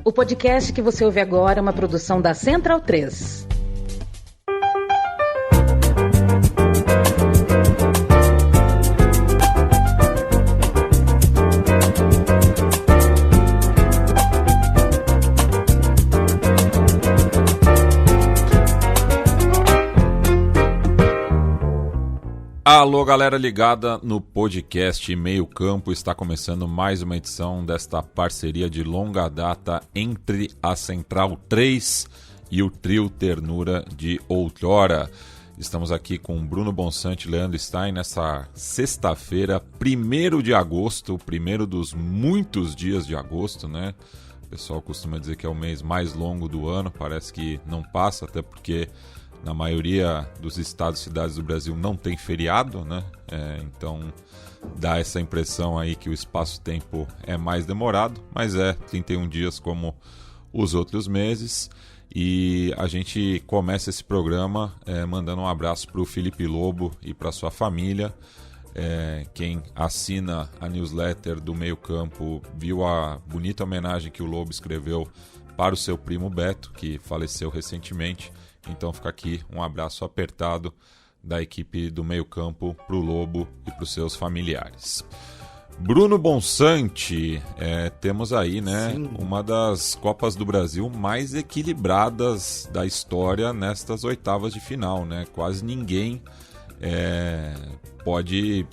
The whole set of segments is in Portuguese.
O podcast que você ouve agora é uma produção da Central 3. Alô, galera ligada no podcast Meio Campo, está começando mais uma edição desta parceria de longa data entre a Central 3 e o Trio Ternura de Outrora. Estamos aqui com Bruno Bonsante e Leandro Stein nessa sexta-feira, 1º de agosto, o primeiro dos muitos dias de agosto, né? O pessoal costuma dizer que é o mês mais longo do ano, parece que não passa, até porque na maioria dos estados e cidades do Brasil não tem feriado, né? Então dá essa impressão aí que o espaço-tempo é mais demorado, mas 31 dias como os outros meses. E a gente começa esse programa mandando um abraço para o Felipe Lobo e para sua família. Quem assina a newsletter do Meio Campo viu a bonita homenagem que o Lobo escreveu para o seu primo Beto, que faleceu recentemente. Então fica aqui um abraço apertado da equipe do Meio Campo para o Lobo e para os seus familiares. Bruno Bonsante, temos aí, né, uma das Copas do Brasil mais equilibradas da história nestas oitavas de final, né? Quase ninguém pode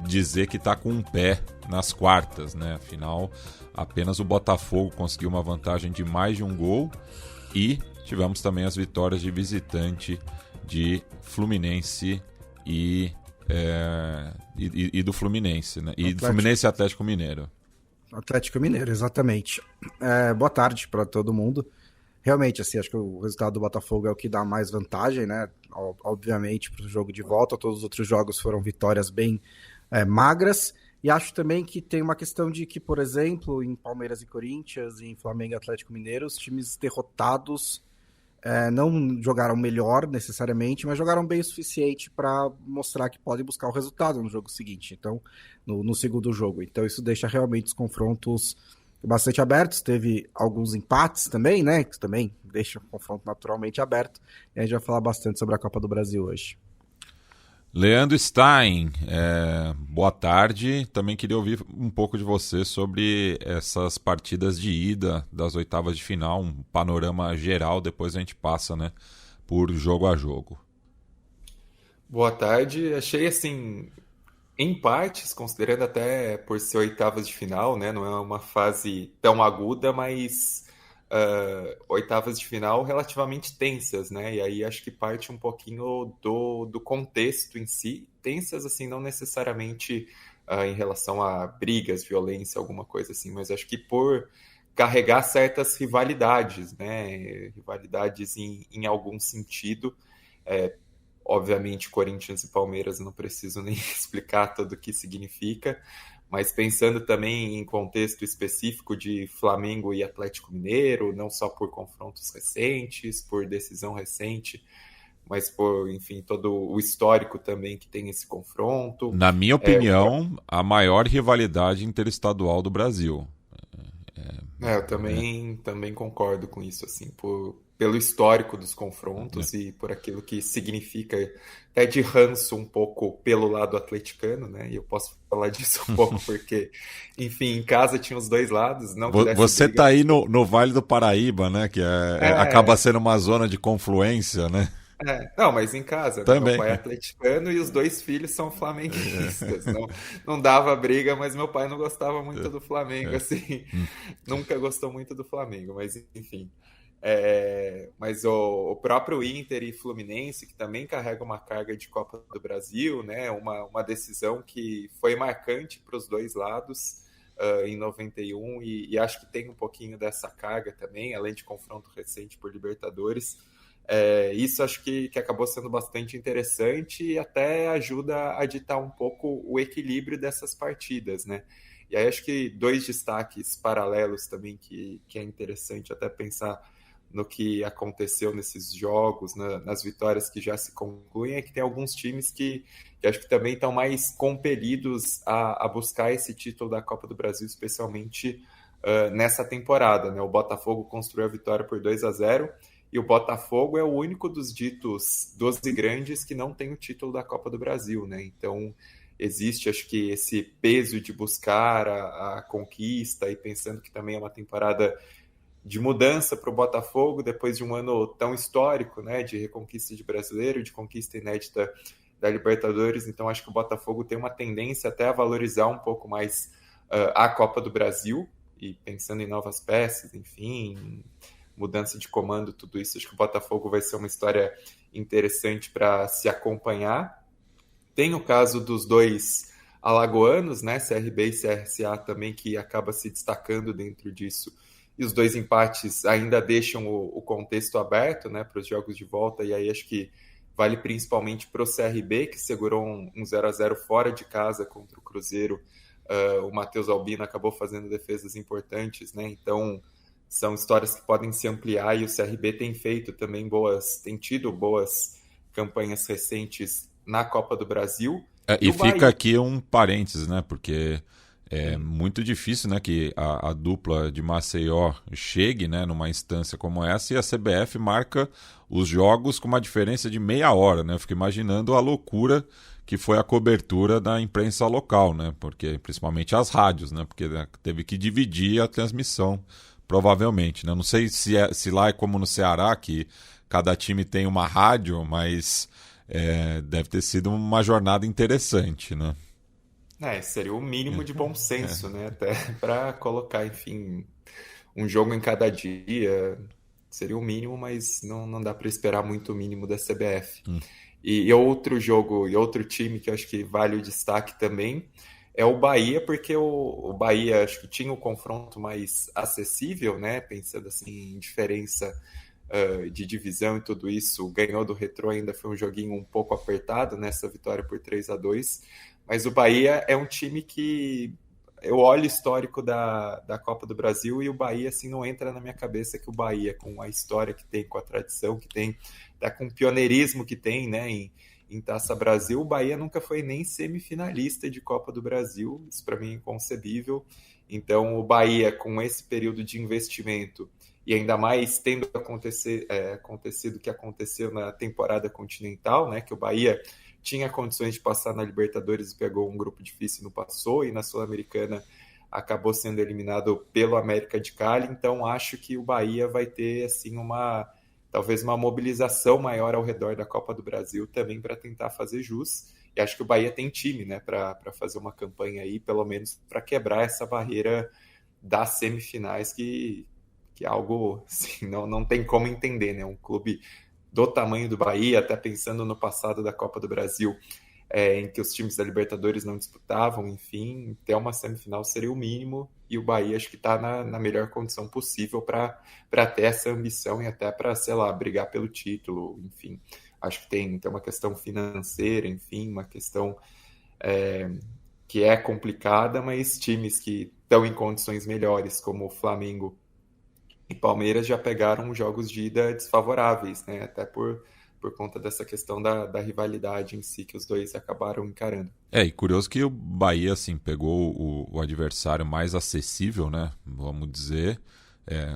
dizer que está com um pé nas quartas, né? Afinal, apenas o Botafogo conseguiu uma vantagem de mais de um gol e tivemos também as vitórias de visitante de Fluminense e do Fluminense, né? E do Fluminense e Atlético Mineiro. Atlético Mineiro, exatamente. Boa tarde para todo mundo. Realmente, assim, acho que o resultado do Botafogo é o que dá mais vantagem, né? Obviamente, para o jogo de volta, todos os outros jogos foram vitórias bem magras. E acho também que tem uma questão de que, por exemplo, em Palmeiras e Corinthians, em Flamengo e Atlético Mineiro, os times derrotados não jogaram melhor necessariamente, mas jogaram bem o suficiente para mostrar que podem buscar o resultado no jogo seguinte, então no segundo jogo. Então isso deixa realmente os confrontos bastante abertos. Teve alguns empates também, né, que também deixa o confronto naturalmente aberto. E a gente vai falar bastante sobre a Copa do Brasil hoje. Leandro Stein, boa tarde. Também queria ouvir um pouco de você sobre essas partidas de ida das oitavas de final, um panorama geral, depois a gente passa, né, por jogo a jogo. Boa tarde. Achei, assim, em partes, considerando até por ser oitavas de final, né, não é uma fase tão aguda, mas oitavas de final relativamente tensas, né? E aí acho que parte um pouquinho do contexto em si. Tensas, assim, não necessariamente em relação a brigas, violência, alguma coisa assim, mas acho que por carregar certas rivalidades, né? Rivalidades em algum sentido. Obviamente, Corinthians e Palmeiras não preciso nem explicar tudo o que significa, mas pensando também em contexto específico de Flamengo e Atlético Mineiro, não só por confrontos recentes, por decisão recente, mas por, enfim, todo o histórico também que tem esse confronto. Na minha opinião, a maior rivalidade interestadual do Brasil. Eu também concordo com isso, assim, pelo histórico dos confrontos e por aquilo que significa, até de ranço um pouco pelo lado atleticano, né? E eu posso falar disso um pouco porque, enfim, em casa tinha os dois lados. Não Você tá aí no Vale do Paraíba, né? Que acaba sendo uma zona de confluência, né? Não, mas em casa, também. Meu pai é atleticano e os dois filhos são flamenguistas. Não dava briga, mas meu pai não gostava muito do Flamengo, assim. Nunca gostou muito do Flamengo, mas enfim. Mas o próprio Inter e Fluminense, que também carrega uma carga de Copa do Brasil, né? Uma decisão que foi marcante para os dois lados em 91 e acho que tem um pouquinho dessa carga também, além de confronto recente por Libertadores. Isso acho que acabou sendo bastante interessante e até ajuda a ditar um pouco o equilíbrio dessas partidas, né? E aí acho que dois destaques paralelos também que é interessante até pensar no que aconteceu nesses jogos, nas vitórias que já se concluem, é que tem alguns times que acho que também estão mais compelidos a buscar esse título da Copa do Brasil, especialmente nessa temporada, né? O Botafogo construiu a vitória por 2-0 e o Botafogo é o único dos ditos 12 grandes que não tem o título da Copa do Brasil, né? Então existe, acho que, esse peso de buscar a conquista e pensando que também é uma temporada de mudança para o Botafogo depois de um ano tão histórico, né? De reconquista de brasileiro, de conquista inédita da Libertadores. Então acho que o Botafogo tem uma tendência até a valorizar um pouco mais a Copa do Brasil, e pensando em novas peças, enfim, mudança de comando, tudo isso, acho que o Botafogo vai ser uma história interessante para se acompanhar. Tem o caso dos dois alagoanos, né, CRB e CRCA também, que acaba se destacando dentro disso, e os dois empates ainda deixam o contexto aberto, né, para os jogos de volta, e aí acho que vale principalmente para o CRB, que segurou um 0-0 fora de casa contra o Cruzeiro. O Matheus Albino acabou fazendo defesas importantes, né? Então são histórias que podem se ampliar, e o CRB tem feito também tem tido boas campanhas recentes na Copa do Brasil. E fica aqui um parênteses, né? Porque é muito difícil, né, que a dupla de Maceió chegue, né, numa instância como essa, e a CBF marca os jogos com uma diferença de meia hora, né? Eu fico imaginando a loucura que foi a cobertura da imprensa local, né? Porque principalmente as rádios, né? Porque teve que dividir a transmissão, provavelmente, né? Não sei se lá é como no Ceará, que cada time tem uma rádio, mas deve ter sido uma jornada interessante, né? Seria o mínimo de bom senso, né? Até para colocar, enfim, um jogo em cada dia. Seria o mínimo, mas não dá para esperar muito o mínimo da CBF. E outro jogo, e outro time que eu acho que vale o destaque também é o Bahia, porque o Bahia acho que tinha um confronto mais acessível, né? Pensando assim em diferença de divisão e tudo isso. Ganhou do Retrô, ainda foi um joguinho um pouco apertado nessa vitória por 3-2. Mas o Bahia é um time que eu olho o histórico da Copa do Brasil, e o Bahia, assim, não entra na minha cabeça que o Bahia, com a história que tem, com a tradição que tem, até com o pioneirismo que tem, né, em Taça Brasil, o Bahia nunca foi nem semifinalista de Copa do Brasil. Isso para mim é inconcebível. Então o Bahia, com esse período de investimento, e ainda mais tendo acontecido o que aconteceu na temporada continental, né, que o Bahia tinha condições de passar na Libertadores e pegou um grupo difícil e não passou, e na Sul-Americana acabou sendo eliminado pelo América de Cali. Então acho que o Bahia vai ter assim talvez uma mobilização maior ao redor da Copa do Brasil também para tentar fazer jus. E acho que o Bahia tem time, né, para fazer uma campanha aí, pelo menos para quebrar essa barreira das semifinais, que é algo assim, não tem como entender, né? Um clube do tamanho do Bahia, até pensando no passado da Copa do Brasil, em que os times da Libertadores não disputavam, enfim, ter uma semifinal seria o mínimo, e o Bahia acho que está na melhor condição possível para ter essa ambição e até para, sei lá, brigar pelo título, enfim. Acho que tem uma questão financeira, enfim, uma questão que é complicada, mas times que estão em condições melhores, como o Flamengo e Palmeiras, já pegaram jogos de ida desfavoráveis, né? Até por conta dessa questão da rivalidade em si que os dois acabaram encarando. E curioso que o Bahia, assim, pegou o adversário mais acessível, né? Vamos dizer.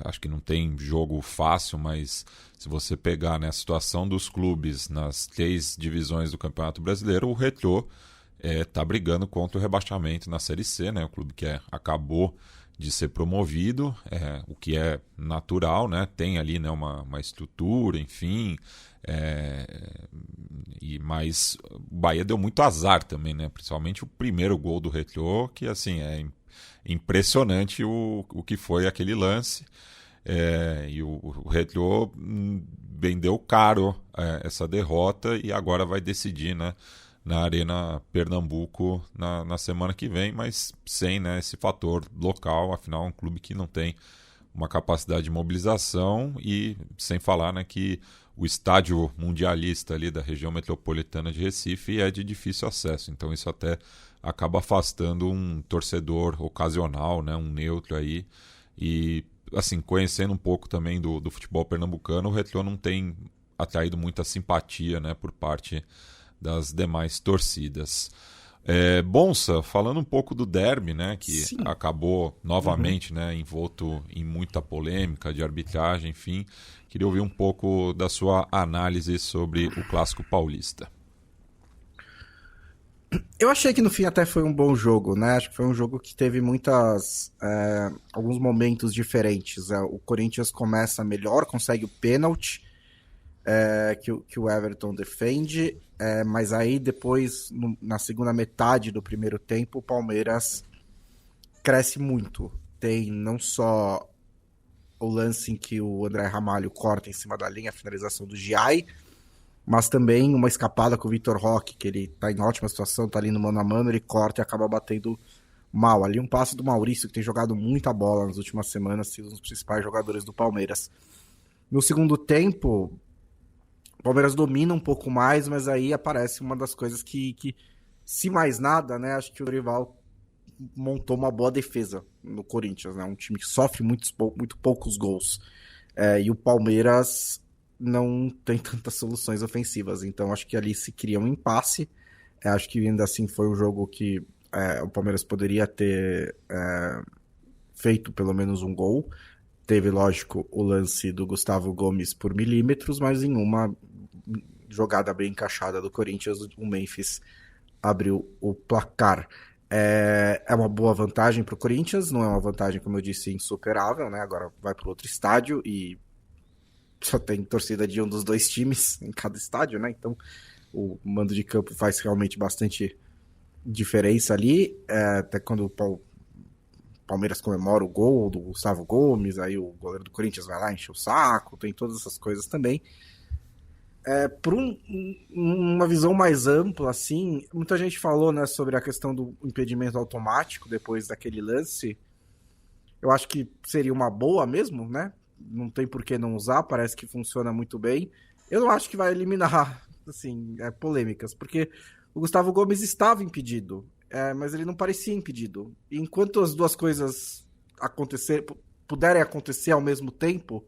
Acho que não tem jogo fácil, mas se você pegar, né, a situação dos clubes nas 3 divisões do Campeonato Brasileiro, o Retrô tá brigando contra o rebaixamento na Série C, né? O clube que acabou de ser promovido, o que é natural, né? Tem ali, né, uma estrutura, enfim, mas o Bahia deu muito azar também, né? Principalmente o primeiro gol do Retrô, que assim é impressionante o que foi aquele lance, e o Retrô vendeu caro essa derrota, e agora vai decidir, né, na Arena Pernambuco na semana que vem, mas sem, né, esse fator local. Afinal é um clube que não tem uma capacidade de mobilização, e sem falar, né, que o estádio mundialista ali da região metropolitana de Recife é de difícil acesso, então isso até acaba afastando um torcedor ocasional, né, um neutro aí. E assim, conhecendo um pouco também do futebol pernambucano, o Retrô não tem atraído muita simpatia, né, por parte das demais torcidas. Bonsa, falando um pouco do derby, né, que Sim. acabou novamente, né, envolto em muita polêmica de arbitragem, enfim, queria ouvir um pouco da sua análise sobre o Clássico Paulista. Eu achei que no fim até foi um bom jogo, né? Acho que foi um jogo que teve alguns momentos diferentes. O Corinthians começa melhor, consegue o pênalti que o Everton defende, mas aí depois, na segunda metade do primeiro tempo, o Palmeiras cresce muito. Tem não só o lance em que o André Ramalho corta em cima da linha, a finalização do Giai, mas também uma escapada com o Vitor Roque, que ele tá em ótima situação, tá ali no mano a mano, ele corta e acaba batendo mal. Ali um passe do Maurício, que tem jogado muita bola nas últimas semanas, sido um dos principais jogadores do Palmeiras. No segundo tempo, o Palmeiras domina um pouco mais, mas aí aparece uma das coisas que se mais nada, né, acho que o Dorival montou uma boa defesa no Corinthians, né, um time que sofre muito poucos gols. E o Palmeiras não tem tantas soluções ofensivas, então acho que ali se cria um impasse. Acho que ainda assim foi um jogo que o Palmeiras poderia ter feito pelo menos um gol. Teve, lógico, o lance do Gustavo Gomes por milímetros, mas em uma jogada bem encaixada do Corinthians, o Memphis abriu o placar. É uma boa vantagem para o Corinthians, não é uma vantagem, como eu disse, insuperável, né? Agora vai para outro estádio e só tem torcida de um dos dois times em cada estádio, né? Então o mando de campo faz realmente bastante diferença ali. Até quando o Palmeiras comemora o gol do Gustavo Gomes, aí o goleiro do Corinthians vai lá encher o saco, tem todas essas coisas também. Por uma visão mais ampla, assim, muita gente falou, né, sobre a questão do impedimento automático depois daquele lance. Eu acho que seria uma boa mesmo, né? Não tem por que não usar, parece que funciona muito bem. Eu não acho que vai eliminar, assim, polêmicas, porque o Gustavo Gomes estava impedido, mas ele não parecia impedido. E enquanto as duas coisas puderem acontecer ao mesmo tempo,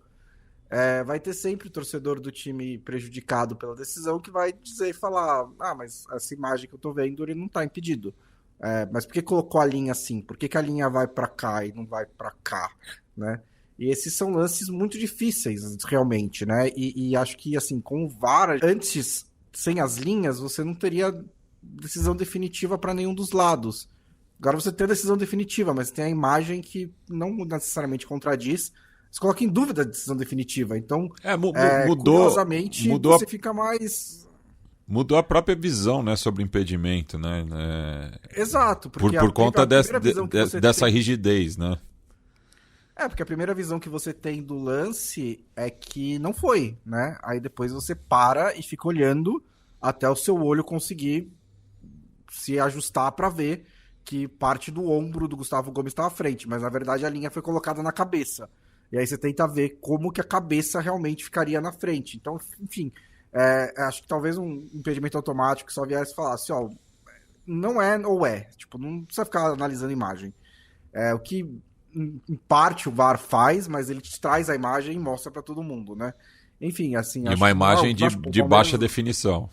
vai ter sempre o torcedor do time prejudicado pela decisão que vai dizer e falar, mas essa imagem que eu tô vendo, ele não tá impedido. Mas por que colocou a linha assim? Por que a linha vai para cá e não vai para cá, né? E esses são lances muito difíceis, realmente, né? E acho que, assim, com o VAR, antes, sem as linhas, você não teria decisão definitiva para nenhum dos lados. Agora você tem a decisão definitiva, mas tem a imagem que não necessariamente contradiz. Você coloca em dúvida a decisão definitiva. Então, curiosamente, você fica mais... Mudou a própria visão, né, sobre impedimento, né? Exato. Por conta dessa rigidez, né? Porque a primeira visão que você tem do lance é que não foi, né? Aí depois você para e fica olhando até o seu olho conseguir se ajustar para ver que parte do ombro do Gustavo Gomes está à frente, mas na verdade a linha foi colocada na cabeça. E aí você tenta ver como que a cabeça realmente ficaria na frente. Então, enfim, acho que talvez um impedimento automático só viesse e falasse, não é ou é. Tipo, não precisa ficar analisando a imagem. O que em parte o VAR faz, mas ele te traz a imagem e mostra para todo mundo, né? Enfim, assim... E uma imagem de baixa definição.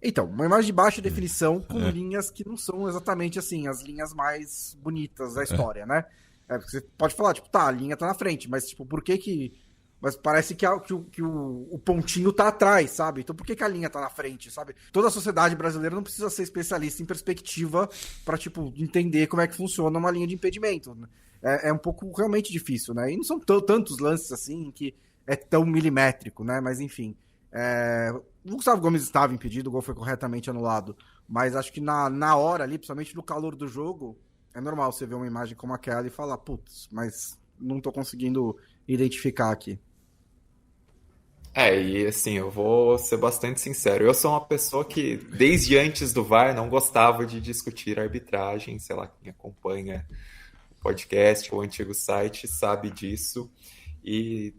Então, uma imagem de baixa definição com linhas que não são exatamente assim, as linhas mais bonitas da história, né? Você pode falar, tipo, a linha tá na frente, mas tipo, por que Mas parece que o pontinho tá atrás, sabe? Então por que a linha tá na frente, sabe? Toda a sociedade brasileira não precisa ser especialista em perspectiva pra, tipo, entender como é que funciona uma linha de impedimento. É um pouco realmente difícil, né? E não são tantos lances assim que é tão milimétrico, né? Mas enfim. O Gustavo Gomes estava impedido, o gol foi corretamente anulado. Mas acho que na hora ali, principalmente no calor do jogo, é normal você ver uma imagem como aquela e falar, putz, mas não tô conseguindo identificar aqui. E assim, eu vou ser bastante sincero. Eu sou uma pessoa que, desde antes do VAR, não gostava de discutir arbitragem. Sei lá, quem acompanha o podcast ou o antigo site sabe disso. E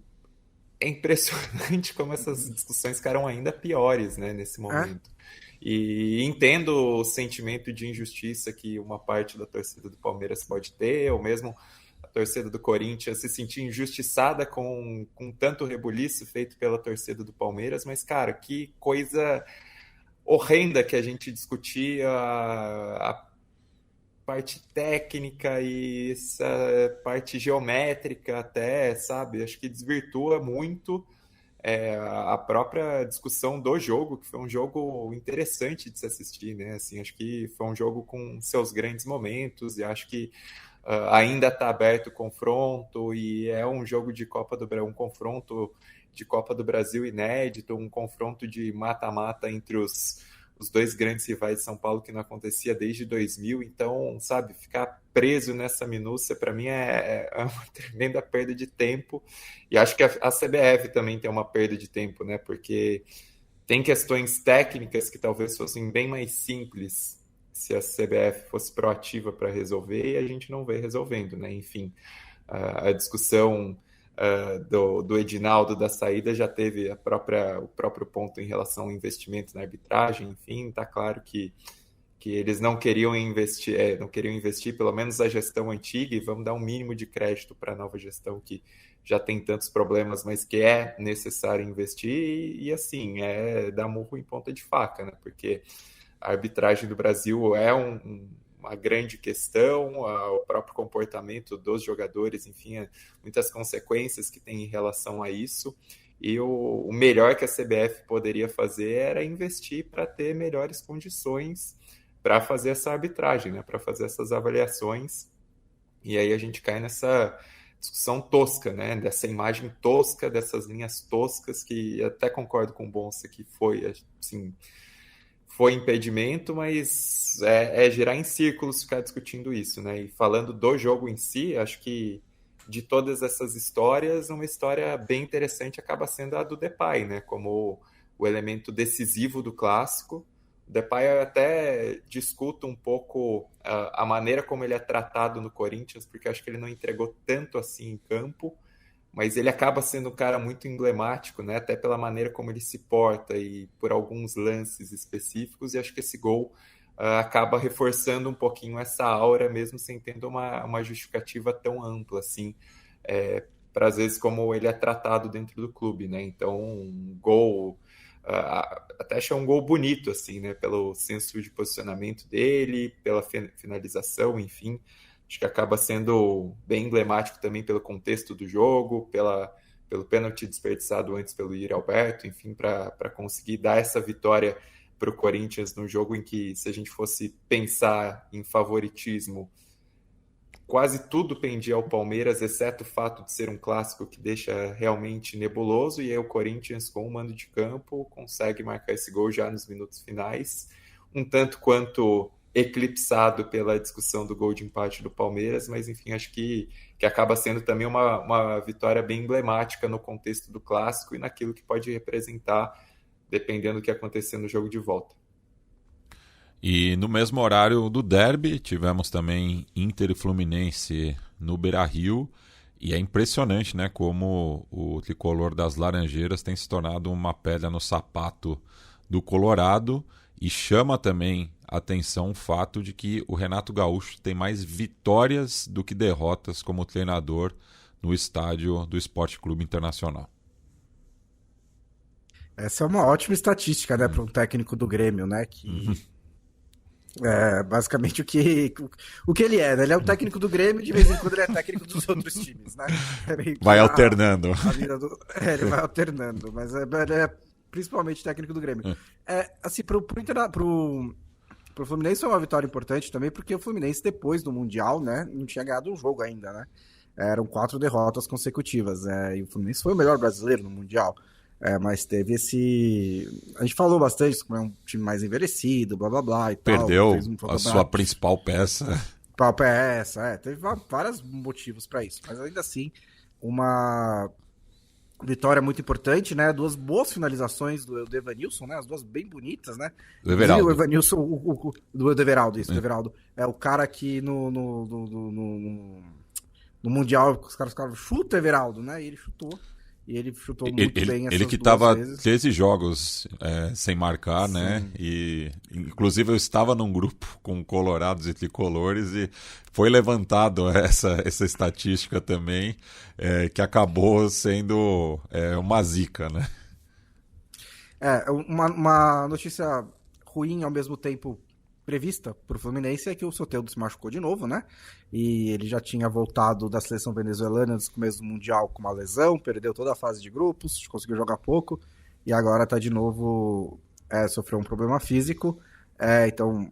é impressionante como essas discussões ficaram ainda piores, né, nesse momento. E entendo o sentimento de injustiça que uma parte da torcida do Palmeiras pode ter, ou mesmo a torcida do Corinthians se sentir injustiçada com tanto rebuliço feito pela torcida do Palmeiras, mas, cara, que coisa horrenda que a gente discutia a parte técnica e essa parte geométrica até, sabe? Acho que desvirtua muito a própria discussão do jogo, que foi um jogo interessante de se assistir, né? Assim, acho que foi um jogo com seus grandes momentos e acho que ainda está aberto o confronto e é um jogo de Copa do Brasil, um confronto de Copa do Brasil inédito, um confronto de mata-mata entre os dois grandes rivais de São Paulo que não acontecia desde 2000, então, sabe, ficar preso nessa minúcia para mim é uma tremenda perda de tempo, e acho que a CBF também tem uma perda de tempo, né, porque tem questões técnicas que talvez fossem bem mais simples se a CBF fosse proativa para resolver, e a gente não vê resolvendo, né, enfim, a discussão do Edinaldo da saída já teve o próprio ponto em relação ao investimento na arbitragem, enfim, está claro que eles não queriam investir, pelo menos a gestão antiga, e vamos dar um mínimo de crédito para a nova gestão que já tem tantos problemas, mas que é necessário investir, e assim, dar murro em ponta de faca, né? Porque a arbitragem do Brasil é uma grande questão, o próprio comportamento dos jogadores, enfim, muitas consequências que tem em relação a isso, e o melhor que a CBF poderia fazer era investir para ter melhores condições para fazer essa arbitragem, né, para fazer essas avaliações, e aí a gente cai nessa discussão tosca, né, dessa imagem tosca, dessas linhas toscas, que até concordo com o Bonsa que foi, assim, foi impedimento, mas girar em círculos ficar discutindo isso, né? E falando do jogo em si, acho que de todas essas histórias, uma história bem interessante acaba sendo a do Depay, né? Como o elemento decisivo do clássico. O Depay eu até discuto um pouco a maneira como ele é tratado no Corinthians, porque acho que ele não entregou tanto assim em campo, mas ele acaba sendo um cara muito emblemático, né? Até pela maneira como ele se porta e por alguns lances específicos, e acho que esse gol acaba reforçando um pouquinho essa aura, mesmo sem tendo uma justificativa tão ampla, assim, para às vezes como ele é tratado dentro do clube, né? Então, um gol, até achei um gol bonito, assim, né? Pelo senso de posicionamento dele, pela finalização, enfim. Acho que acaba sendo bem emblemático também pelo contexto do jogo, pelo pênalti desperdiçado antes pelo Yuri Alberto, enfim, para conseguir dar essa vitória para o Corinthians num jogo em que, se a gente fosse pensar em favoritismo, quase tudo pendia ao Palmeiras, exceto o fato de ser um clássico que deixa realmente nebuloso, e aí o Corinthians, com o mando de campo, consegue marcar esse gol já nos minutos finais, um tanto quanto eclipsado pela discussão do gol de empate do Palmeiras, mas enfim, acho que acaba sendo também uma vitória bem emblemática no contexto do clássico e naquilo que pode representar, dependendo do que acontecer no jogo de volta. E no mesmo horário do derby, tivemos também Inter e Fluminense no Beira-Rio, e é impressionante, né, como o tricolor das Laranjeiras tem se tornado uma pedra no sapato do Colorado, e chama também atenção o fato de que o Renato Gaúcho tem mais vitórias do que derrotas como treinador no estádio do Sport Clube Internacional. Essa é uma ótima estatística, né, para um técnico do Grêmio, né, que é basicamente o que ele é, né? Ele é o técnico do Grêmio, de vez em quando ele é técnico dos outros times, né? Vai alternando. Ele vai alternando, mas ele é principalmente técnico do Grêmio. Assim, pro Fluminense foi uma vitória importante também, porque o Fluminense, depois do Mundial, né, não tinha ganhado um jogo ainda, né? Eram 4 derrotas consecutivas, e o Fluminense foi o melhor brasileiro no Mundial. Mas teve esse... A gente falou bastante, como é um time mais envelhecido, blá blá blá e tal. Perdeu a sua principal peça. Teve vários motivos para isso, mas ainda assim, uma vitória muito importante, né? 2 boas finalizações do Evanilson, né? As 2 bem bonitas, né? Do Everaldo. O Evanilson, do Everaldo, isso, do Everaldo. É o cara que no Mundial os caras ficaram, chuta, Everaldo, né? E ele chutou. E ele chutou muito bem essas Ele que estava 13 jogos sem marcar, sim, né? E inclusive eu estava num grupo com colorados e tricolores e foi levantado essa estatística também, que acabou sendo uma zica, né? Uma notícia ruim ao mesmo tempo prevista para o Fluminense é que o Soteldo se machucou de novo, né? E ele já tinha voltado da seleção venezuelana no começo do Mundial com uma lesão, perdeu toda a fase de grupos, conseguiu jogar pouco, e agora tá de novo, sofreu um problema físico. Então,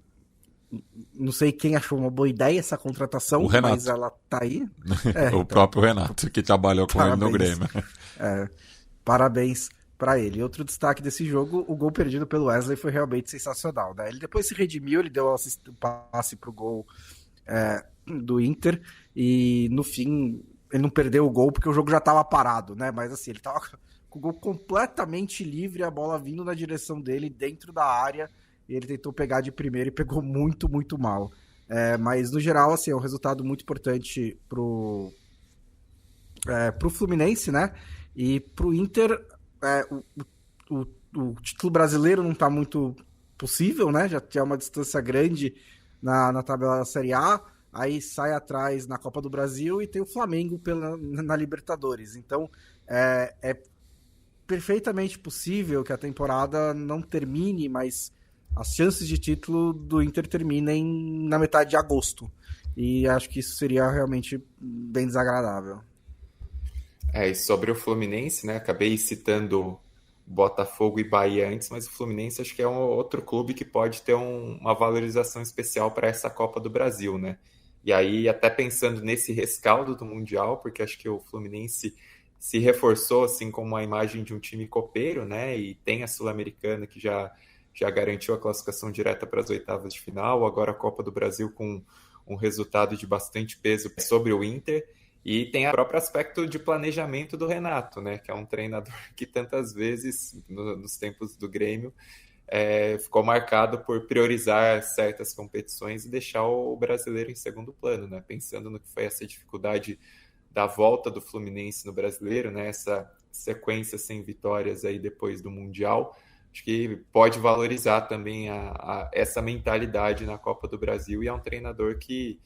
não sei quem achou uma boa ideia essa contratação, mas ela tá aí. O próprio Renato, que trabalhou com ele no Grêmio. Parabéns para ele. Outro destaque desse jogo, o gol perdido pelo Wesley foi realmente sensacional, né? Ele depois se redimiu, ele deu o passe pro gol do Inter, e no fim ele não perdeu o gol porque o jogo já estava parado, né? Mas assim, ele tava com o gol completamente livre, a bola vindo na direção dele, dentro da área, e ele tentou pegar de primeira e pegou muito, muito mal. Mas no geral, assim, é um resultado muito importante pro Fluminense, né? E pro Inter, o título brasileiro não está muito possível, né? Já tinha uma distância grande na tabela da Série A, aí sai atrás na Copa do Brasil e tem o Flamengo na Libertadores. Então, é perfeitamente possível que a temporada não termine, mas as chances de título do Inter terminem na metade de agosto. E acho que isso seria realmente bem desagradável. E sobre o Fluminense, né? Acabei citando Botafogo e Bahia antes, mas o Fluminense acho que é um outro clube que pode ter uma valorização especial para essa Copa do Brasil, né? E aí, até pensando nesse rescaldo do Mundial, porque acho que o Fluminense se reforçou assim como a imagem de um time copeiro, né? E tem a Sul-Americana que já garantiu a classificação direta para as oitavas de final, agora a Copa do Brasil com um resultado de bastante peso sobre o Inter. E tem o próprio aspecto de planejamento do Renato, né? Que é um treinador que tantas vezes, nos tempos do Grêmio, ficou marcado por priorizar certas competições e deixar o brasileiro em segundo plano, né? Pensando no que foi essa dificuldade da volta do Fluminense no brasileiro, né? Essa sequência sem vitórias aí depois do Mundial, acho que pode valorizar também essa mentalidade na Copa do Brasil, e é um treinador que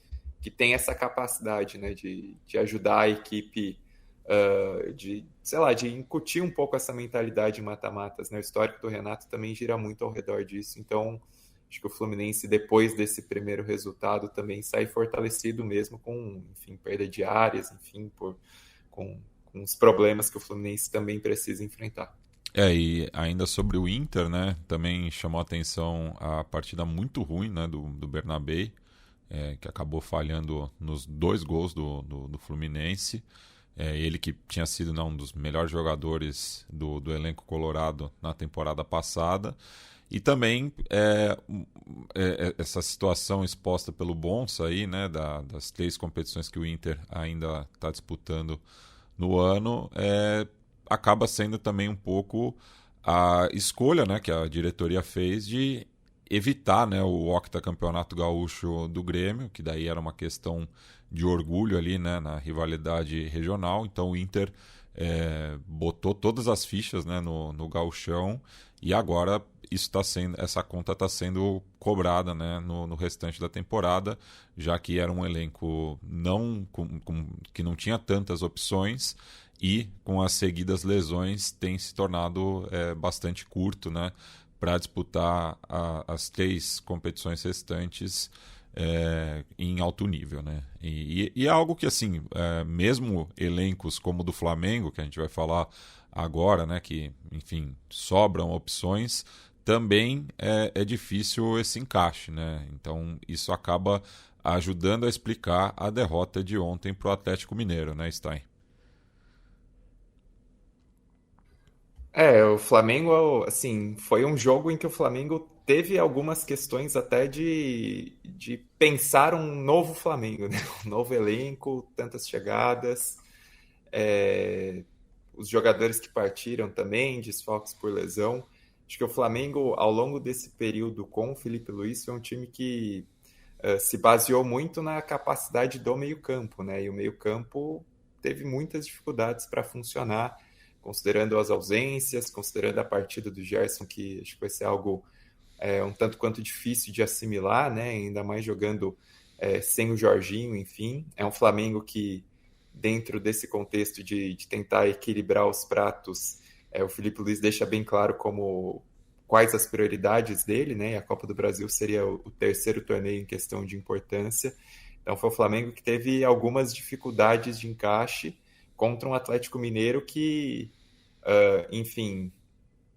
tem essa capacidade, né, de ajudar a equipe, de incutir um pouco essa mentalidade em mata-matas, né? O histórico do Renato também gira muito ao redor disso. Então, acho que o Fluminense, depois desse primeiro resultado, também sai fortalecido mesmo com, enfim, perda de áreas, enfim, com os problemas que o Fluminense também precisa enfrentar. E ainda sobre o Inter, né, também chamou a atenção a partida muito ruim, né, do Bernabé, que acabou falhando nos 2 gols do Fluminense. Ele que tinha sido um dos melhores jogadores do elenco colorado na temporada passada. E também essa situação exposta pelo Bonsa aí, né, das 3 competições que o Inter ainda está disputando no ano, acaba sendo também um pouco a escolha, né, que a diretoria fez de evitar, né, o octacampeonato gaúcho do Grêmio, que daí era uma questão de orgulho ali, né, na rivalidade regional. Então o Inter botou todas as fichas, né, no gauchão, e agora essa conta está sendo cobrada, né, no restante da temporada, já que era um elenco que não tinha tantas opções, e com as seguidas lesões tem se tornado bastante curto, né, para disputar as 3 competições restantes em alto nível, né? E é algo que, assim, mesmo elencos como o do Flamengo, que a gente vai falar agora, né, que, enfim, sobram opções, também é difícil esse encaixe, né? Então isso acaba ajudando a explicar a derrota de ontem para o Atlético Mineiro, né, Stein? O Flamengo, assim, foi um jogo em que o Flamengo teve algumas questões até de pensar um novo Flamengo, né? Um novo elenco, tantas chegadas, os jogadores que partiram também, desfalques por lesão. Acho que o Flamengo, ao longo desse período com o Felipe Luiz, foi um time que se baseou muito na capacidade do meio-campo, né? E o meio-campo teve muitas dificuldades para funcionar, considerando as ausências, considerando a partida do Gerson, que acho que vai ser algo um tanto quanto difícil de assimilar, né? Ainda mais jogando sem o Jorginho, enfim. É um Flamengo que, dentro desse contexto de tentar equilibrar os pratos, o Felipe Luiz deixa bem claro como quais as prioridades dele, né? E a Copa do Brasil seria o terceiro torneio em questão de importância. Então foi o Flamengo que teve algumas dificuldades de encaixe contra um Atlético Mineiro que, enfim,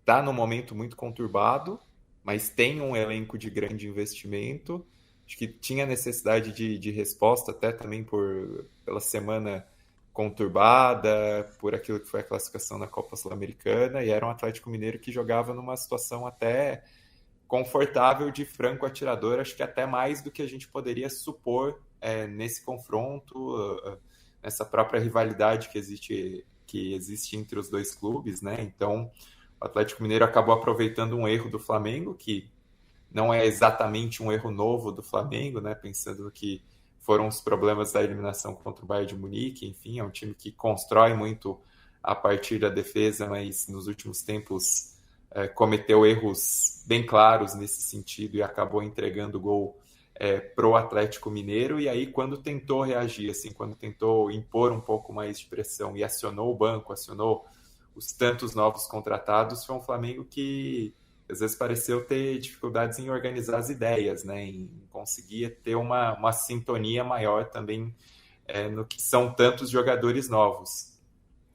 está num momento muito conturbado, mas tem um elenco de grande investimento. Acho que tinha necessidade de resposta, até também pela semana conturbada, por aquilo que foi a classificação na Copa Sul-Americana, e era um Atlético Mineiro que jogava numa situação até confortável de franco atirador, acho que até mais do que a gente poderia supor nesse confronto, nessa própria rivalidade que existe entre os dois clubes, né? Então, o Atlético Mineiro acabou aproveitando um erro do Flamengo, que não é exatamente um erro novo do Flamengo, né? Pensando que foram os problemas da eliminação contra o Bayern de Munique, enfim, é um time que constrói muito a partir da defesa, mas nos últimos tempos cometeu erros bem claros nesse sentido e acabou entregando o gol pro Atlético Mineiro. E aí, quando tentou reagir, assim, quando tentou impor um pouco mais de pressão e acionou o banco, acionou os tantos novos contratados, foi um Flamengo que às vezes pareceu ter dificuldades em organizar as ideias, né? Em conseguir ter uma sintonia maior também no que são tantos jogadores novos.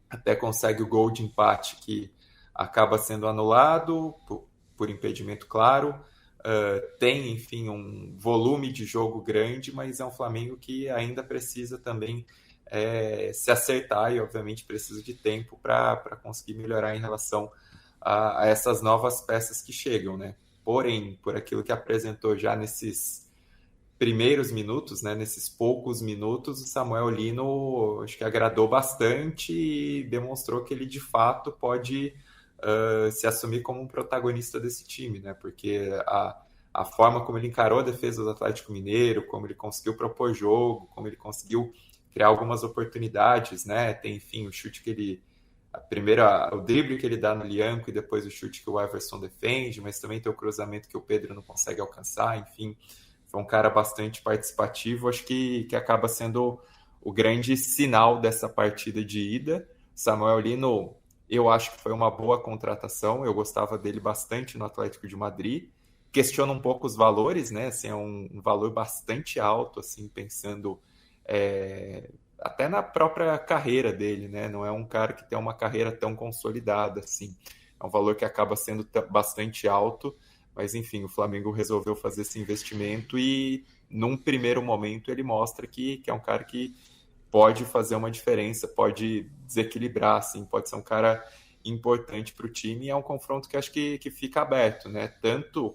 Até consegue o gol de empate que acaba sendo anulado por impedimento claro. Tem, enfim, um volume de jogo grande, mas é um Flamengo que ainda precisa também se acertar e, obviamente, precisa de tempo para conseguir melhorar em relação a essas novas peças que chegam, né? Porém, por aquilo que apresentou já nesses primeiros minutos, né, nesses poucos minutos, o Samuel Lino acho que agradou bastante e demonstrou que ele de fato pode se assumir como um protagonista desse time, né? Porque a forma como ele encarou a defesa do Atlético Mineiro, como ele conseguiu propor jogo, como ele conseguiu criar algumas oportunidades, né? Tem, enfim, o chute que ele o drible que ele dá no Lianco e depois o chute que o Everson defende, mas também tem o cruzamento que o Pedro não consegue alcançar, enfim, foi um cara bastante participativo, acho que acaba sendo o grande sinal dessa partida de ida. Samuel Lino, eu acho que foi uma boa contratação, eu gostava dele bastante no Atlético de Madrid, questiono um pouco os valores, né, assim, é um valor bastante alto, assim, pensando até na própria carreira dele, né? Não é um cara que tem uma carreira tão consolidada, assim. É um valor que acaba sendo bastante alto, mas, enfim, o Flamengo resolveu fazer esse investimento e, num primeiro momento, ele mostra que é um cara que pode fazer uma diferença, pode desequilibrar, assim, pode ser um cara importante para o time, e é um confronto que acho que fica aberto, né? Tanto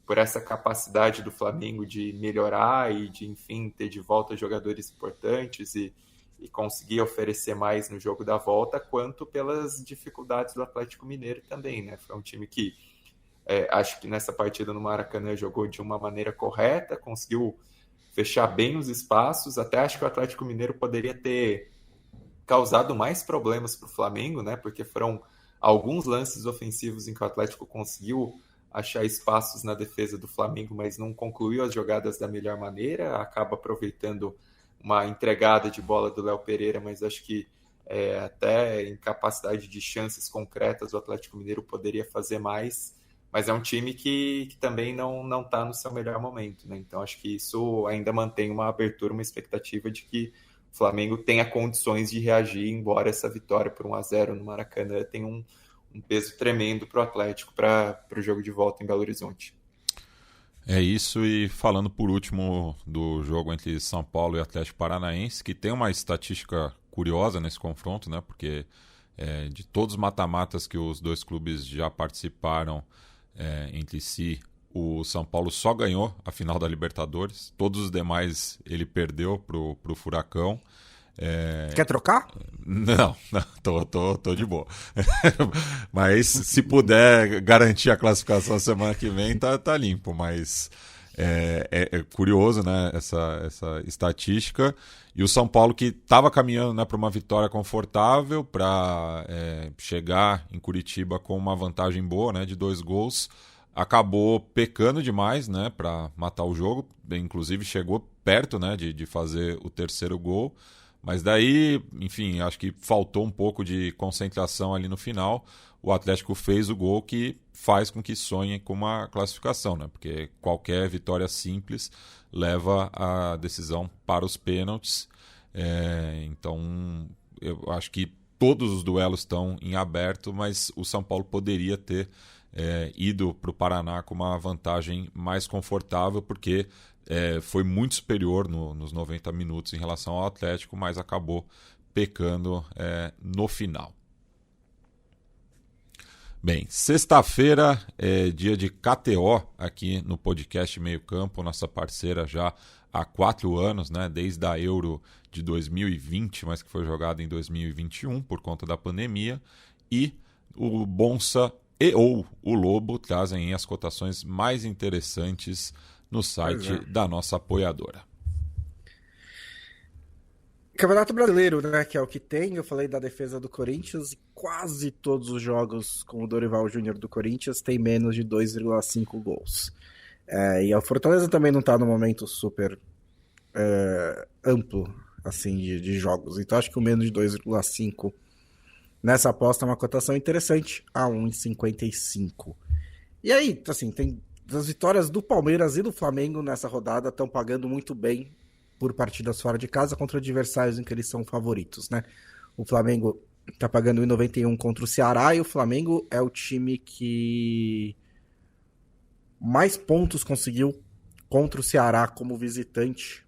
por essa capacidade do Flamengo de melhorar e de, enfim, ter de volta jogadores importantes e conseguir oferecer mais no jogo da volta, quanto pelas dificuldades do Atlético Mineiro também, né? Foi um time que acho que nessa partida no Maracanã jogou de uma maneira correta, conseguiu fechar bem os espaços, até acho que o Atlético Mineiro poderia ter causado mais problemas para o Flamengo, né? Porque foram alguns lances ofensivos em que o Atlético conseguiu achar espaços na defesa do Flamengo, mas não concluiu as jogadas da melhor maneira, acaba aproveitando uma entregada de bola do Léo Pereira, mas acho que até em capacidade de chances concretas o Atlético Mineiro poderia fazer mais, mas é um time que também não está no seu melhor momento, né? Então acho que isso ainda mantém uma abertura, uma expectativa de que o Flamengo tenha condições de reagir, embora essa vitória por 1-0 no Maracanã tenha um peso tremendo para o Atlético para o jogo de volta em Belo Horizonte. É isso, e falando por último do jogo entre São Paulo e Atlético Paranaense, que tem uma estatística curiosa nesse confronto, né? Porque de todos os mata-matas que os dois clubes já participaram entre si, o São Paulo só ganhou a final da Libertadores, todos os demais ele perdeu pro Furacão. Quer trocar? Não, tô de boa. Mas se puder garantir a classificação semana que vem, tá limpo. Mas é curioso, né, essa estatística. E o São Paulo, que estava caminhando, né, para uma vitória confortável, para chegar em Curitiba com uma vantagem boa, né, de 2 gols, acabou pecando demais, né, para matar o jogo. Inclusive chegou perto, né, de fazer o terceiro gol. Mas daí, enfim, acho que faltou um pouco de concentração ali no final. O Atlético fez o gol que faz com que sonhe com uma classificação, né? Porque qualquer vitória simples leva a decisão para os pênaltis. Então, eu acho que todos os duelos estão em aberto, mas o São Paulo poderia ter ido para o Paraná com uma vantagem mais confortável, porque foi muito superior nos 90 minutos em relação ao Atlético, mas acabou pecando no final. Bem, sexta-feira é dia de KTO aqui no podcast Meio Campo, nossa parceira já há 4 anos, né, desde a Euro de 2020, mas que foi jogada em 2021 por conta da pandemia, e o Bonsa ou o Lobo trazem as cotações mais interessantes no site da nossa apoiadora. Campeonato Brasileiro, né, que é o que tem. Eu falei da defesa do Corinthians e quase todos os jogos com o Dorival Júnior do Corinthians tem menos de 2,5 gols. E a Fortaleza também não está no momento super amplo assim, de jogos. Então acho que o menos de 2,5 nessa aposta é uma cotação interessante, a 1,55. E aí, assim, tem as vitórias do Palmeiras e do Flamengo nessa rodada estão pagando muito bem por partidas fora de casa contra adversários em que eles são favoritos, né? O Flamengo tá pagando 1,91 contra o Ceará, e o Flamengo é o time que mais pontos conseguiu contra o Ceará como visitante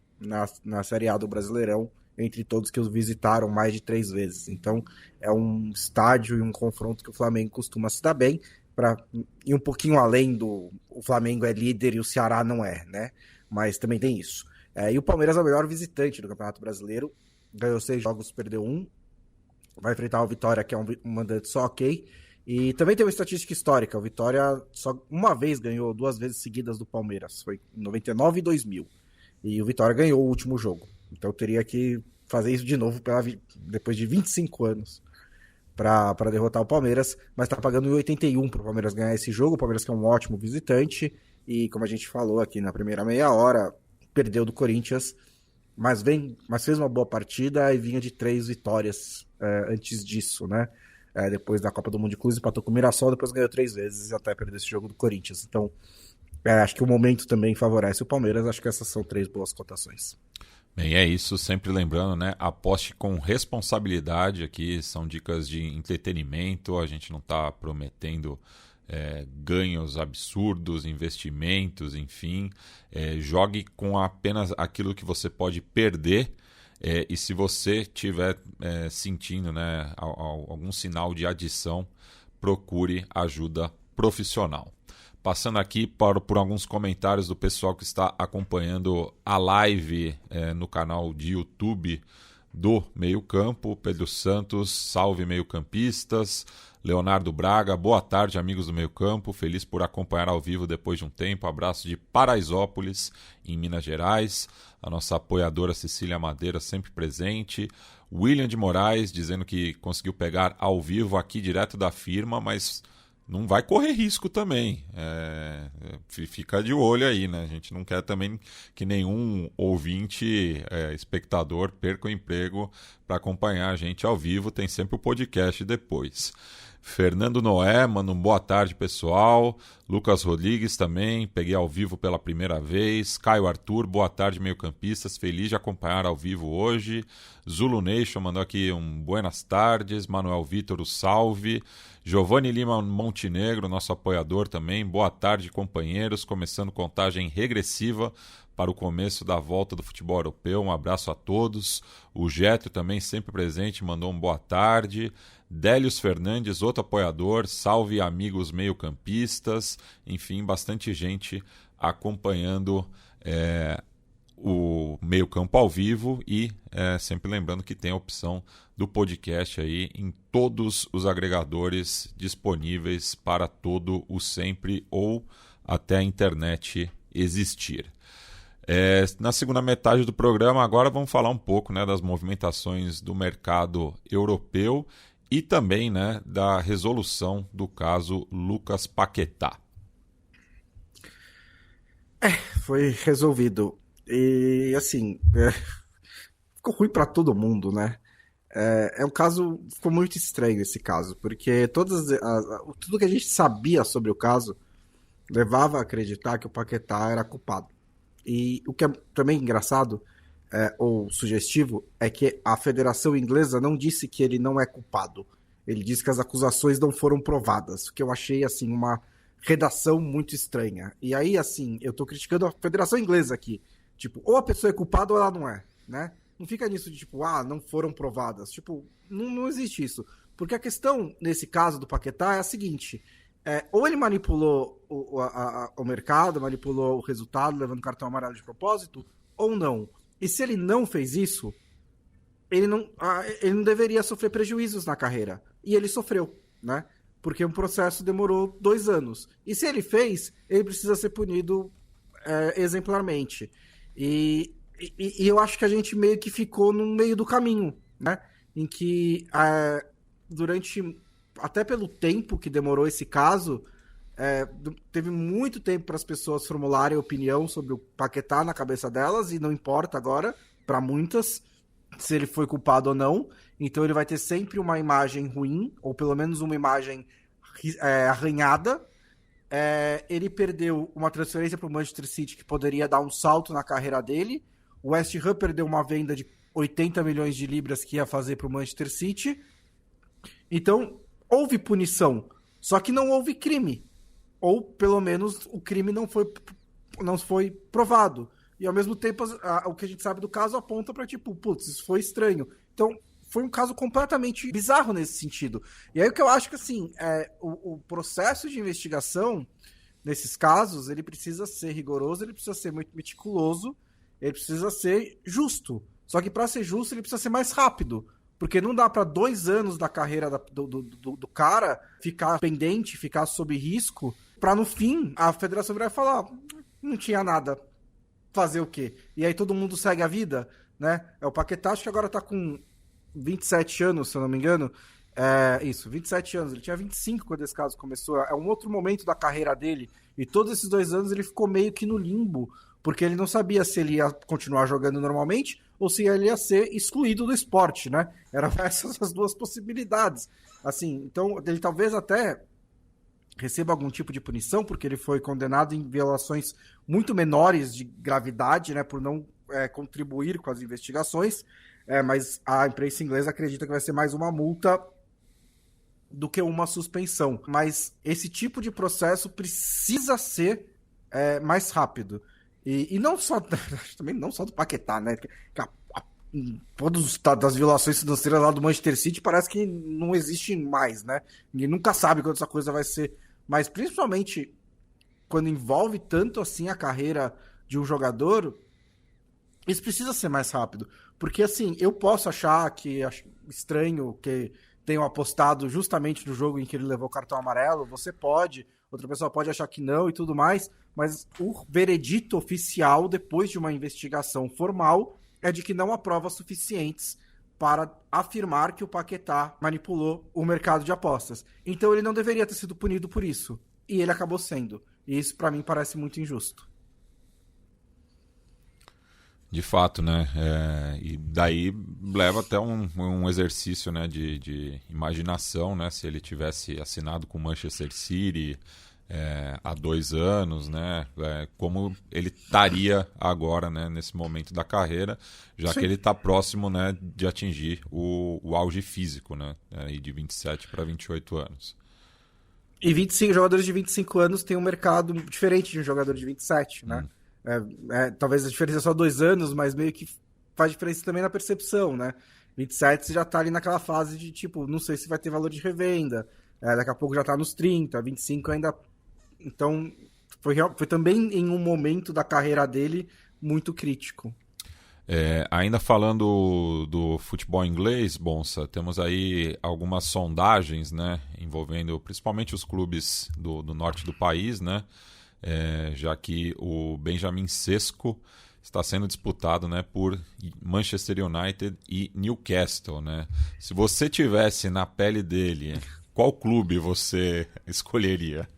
na Série A do Brasileirão, entre todos que os visitaram mais de 3 vezes. Então é um estádio e um confronto que o Flamengo costuma se dar bem, para ir um pouquinho além do o Flamengo é líder e o Ceará não é, né? Mas também tem isso. E o Palmeiras é o melhor visitante do Campeonato Brasileiro, ganhou 6 jogos, perdeu 1, vai enfrentar o Vitória, que é um mandante só ok, e também tem uma estatística histórica, o Vitória só uma vez ganhou 2 vezes seguidas do Palmeiras, foi em 99 e 2000, e o Vitória ganhou o último jogo, então eu teria que fazer isso de novo depois de 25 anos para derrotar o Palmeiras, mas tá pagando 1,81 para o Palmeiras ganhar esse jogo. O Palmeiras que é um ótimo visitante, e como a gente falou aqui na primeira meia hora, perdeu do Corinthians, mas fez uma boa partida e vinha de 3 vitórias antes disso, né? Depois da Copa do Mundo de Clubes, empatou com o Mirassol, depois ganhou 3 vezes e até perdeu esse jogo do Corinthians. Então, acho que o momento também favorece o Palmeiras. Acho que essas são 3 boas cotações. Bem, é isso, sempre lembrando, né? Aposte com responsabilidade aqui, são dicas de entretenimento, a gente não está prometendo ganhos absurdos, investimentos, enfim. Jogue com apenas aquilo que você pode perder, e se você estiver sentindo, né, algum sinal de adição, procure ajuda profissional. Passando aqui por alguns comentários do pessoal que está acompanhando a live no canal de YouTube do Meio Campo. Pedro Santos, salve meio-campistas. Leonardo Braga, boa tarde, amigos do Meio Campo. Feliz por acompanhar ao vivo depois de um tempo. Abraço de Paraisópolis, em Minas Gerais. A nossa apoiadora Cecília Madeira, sempre presente. William de Moraes, dizendo que conseguiu pegar ao vivo aqui direto da firma, mas não vai correr risco também. Fica de olho aí, né? A gente não quer também que nenhum ouvinte, espectador, perca o emprego para acompanhar a gente ao vivo. Tem sempre o podcast depois. Fernando Noé, manda um boa tarde, pessoal. Lucas Rodrigues também, peguei ao vivo pela primeira vez. Caio Arthur, boa tarde, meio-campistas. Feliz de acompanhar ao vivo hoje. Zulu Nation mandou aqui um buenas tardes. Manuel Vitor, o salve. Giovanni Lima Montenegro, nosso apoiador também. Boa tarde, companheiros. Começando contagem regressiva para o começo da volta do futebol europeu. Um abraço a todos. O Getro também sempre presente, mandou um boa tarde. Délios Fernandes, outro apoiador. Salve, amigos meio-campistas. Enfim, bastante gente acompanhando o Meio Campo ao vivo, e sempre lembrando que tem a opção do podcast aí em todos os agregadores disponíveis para todo o sempre ou até a internet existir. Na segunda metade do programa agora vamos falar um pouco, né, das movimentações do mercado europeu e também, né, da resolução do caso Lucas Paquetá. Foi resolvido. E assim, ficou ruim para todo mundo, né? É um caso, ficou muito estranho esse caso, porque tudo que a gente sabia sobre o caso levava a acreditar que o Paquetá era culpado. E o que é também engraçado, ou sugestivo, é que a Federação Inglesa não disse que ele não é culpado. Ele disse que as acusações não foram provadas, o que eu achei, assim, uma redação muito estranha. E aí, assim, eu tô criticando a Federação Inglesa aqui. Tipo, ou a pessoa é culpada ou ela não é, né? Não fica nisso de tipo, não foram provadas. Tipo, não existe isso. Porque a questão, nesse caso do Paquetá, é a seguinte: ou ele manipulou o mercado, manipulou o resultado, levando cartão amarelo de propósito, ou não. E se ele não fez isso, ele não deveria sofrer prejuízos na carreira. E ele sofreu, né? Porque um processo demorou 2 anos. E se ele fez, ele precisa ser punido exemplarmente. E eu acho que a gente meio que ficou no meio do caminho, né? Em que durante, até pelo tempo que demorou esse caso, teve muito tempo para as pessoas formularem opinião sobre o Paquetá na cabeça delas, e não importa agora, para muitas, se ele foi culpado ou não. Então ele vai ter sempre uma imagem ruim, ou pelo menos uma imagem arranhada. Ele perdeu uma transferência para o Manchester City que poderia dar um salto na carreira dele. O West Ham perdeu uma venda de 80 milhões de libras que ia fazer para o Manchester City. Então, houve punição, só que não houve crime. Ou, pelo menos, o crime não foi provado. E, ao mesmo tempo, o que a gente sabe do caso aponta para, tipo, putz, isso foi estranho. Então, foi um caso completamente bizarro nesse sentido. E aí o que eu acho que, assim, o processo de investigação, nesses casos, ele precisa ser rigoroso, ele precisa ser muito meticuloso, ele precisa ser justo. Só que para ser justo, ele precisa ser mais rápido. Porque não dá para 2 anos da carreira do cara ficar pendente, ficar sob risco, para no fim a federação virar e falar, não tinha nada, fazer o quê? E aí todo mundo segue a vida, né? O Paquetá, acho que agora tá com 27 anos, se eu não me engano. 27 anos. Ele tinha 25 quando esse caso começou. É um outro momento da carreira dele. E todos esses 2 anos ele ficou meio que no limbo, porque ele não sabia se ele ia continuar jogando normalmente ou se ele ia ser excluído do esporte, né? Eram essas as 2 possibilidades. Assim, então, ele talvez até receba algum tipo de punição, porque ele foi condenado em violações muito menores de gravidade, né? Por não contribuir com as investigações. Mas a imprensa inglesa acredita que vai ser mais uma multa do que uma suspensão. Mas esse tipo de processo precisa ser mais rápido. E não só, também não só do Paquetá, né? Todas das violações financeiras lá do Manchester City parece que não existem mais, né? Ninguém nunca sabe quando essa coisa vai ser. Mas principalmente quando envolve tanto assim a carreira de um jogador, isso precisa ser mais rápido. Porque assim, eu posso achar que estranho que tenham apostado justamente no jogo em que ele levou o cartão amarelo, você pode, outra pessoa pode achar que não e tudo mais, mas o veredito oficial, depois de uma investigação formal, é de que não há provas suficientes para afirmar que o Paquetá manipulou o mercado de apostas. Então ele não deveria ter sido punido por isso. E ele acabou sendo. E isso, para mim, parece muito injusto. De fato, né? E daí leva até um exercício, né, de imaginação, né? Se ele tivesse assinado com o Manchester City há 2 anos, né? Como ele estaria agora, né, nesse momento da carreira, já Sim. que ele está próximo, né, de atingir o auge físico, né? De 27 para 28 anos. E 25 jogadores de 25 anos têm um mercado diferente de um jogador de 27, né? Talvez a diferença é só 2 anos, mas meio que faz diferença também na percepção, né? 27 você já tá ali naquela fase de tipo, não sei se vai ter valor de revenda, daqui a pouco já tá nos 30, 25 ainda. Então foi também em um momento da carreira dele muito crítico. Ainda falando do futebol inglês, Bonsa, temos aí algumas sondagens, né, envolvendo principalmente os clubes do norte do país, né? Já que o Benjamin Sesko está sendo disputado, né, por Manchester United e Newcastle, né? Se você tivesse na pele dele, qual clube você escolheria?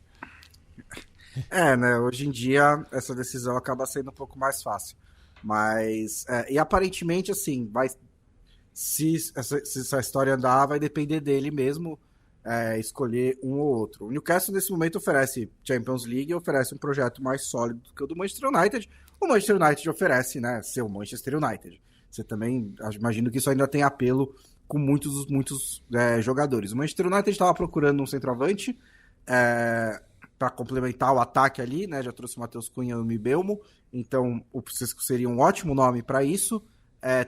Né? Hoje em dia essa decisão acaba sendo um pouco mais fácil. Mas, e aparentemente, assim, se essa história andar, vai depender dele mesmo escolher um ou outro. O Newcastle, nesse momento, oferece Champions League e oferece um projeto mais sólido do que o do Manchester United. O Manchester United oferece, né, ser o Manchester United. Você também, imagino que isso ainda tem apelo com muitos jogadores. O Manchester United estava procurando um centroavante para complementar o ataque ali, né? Já trouxe o Matheus Cunha e o Mbeumo, então o Sesco seria um ótimo nome para isso.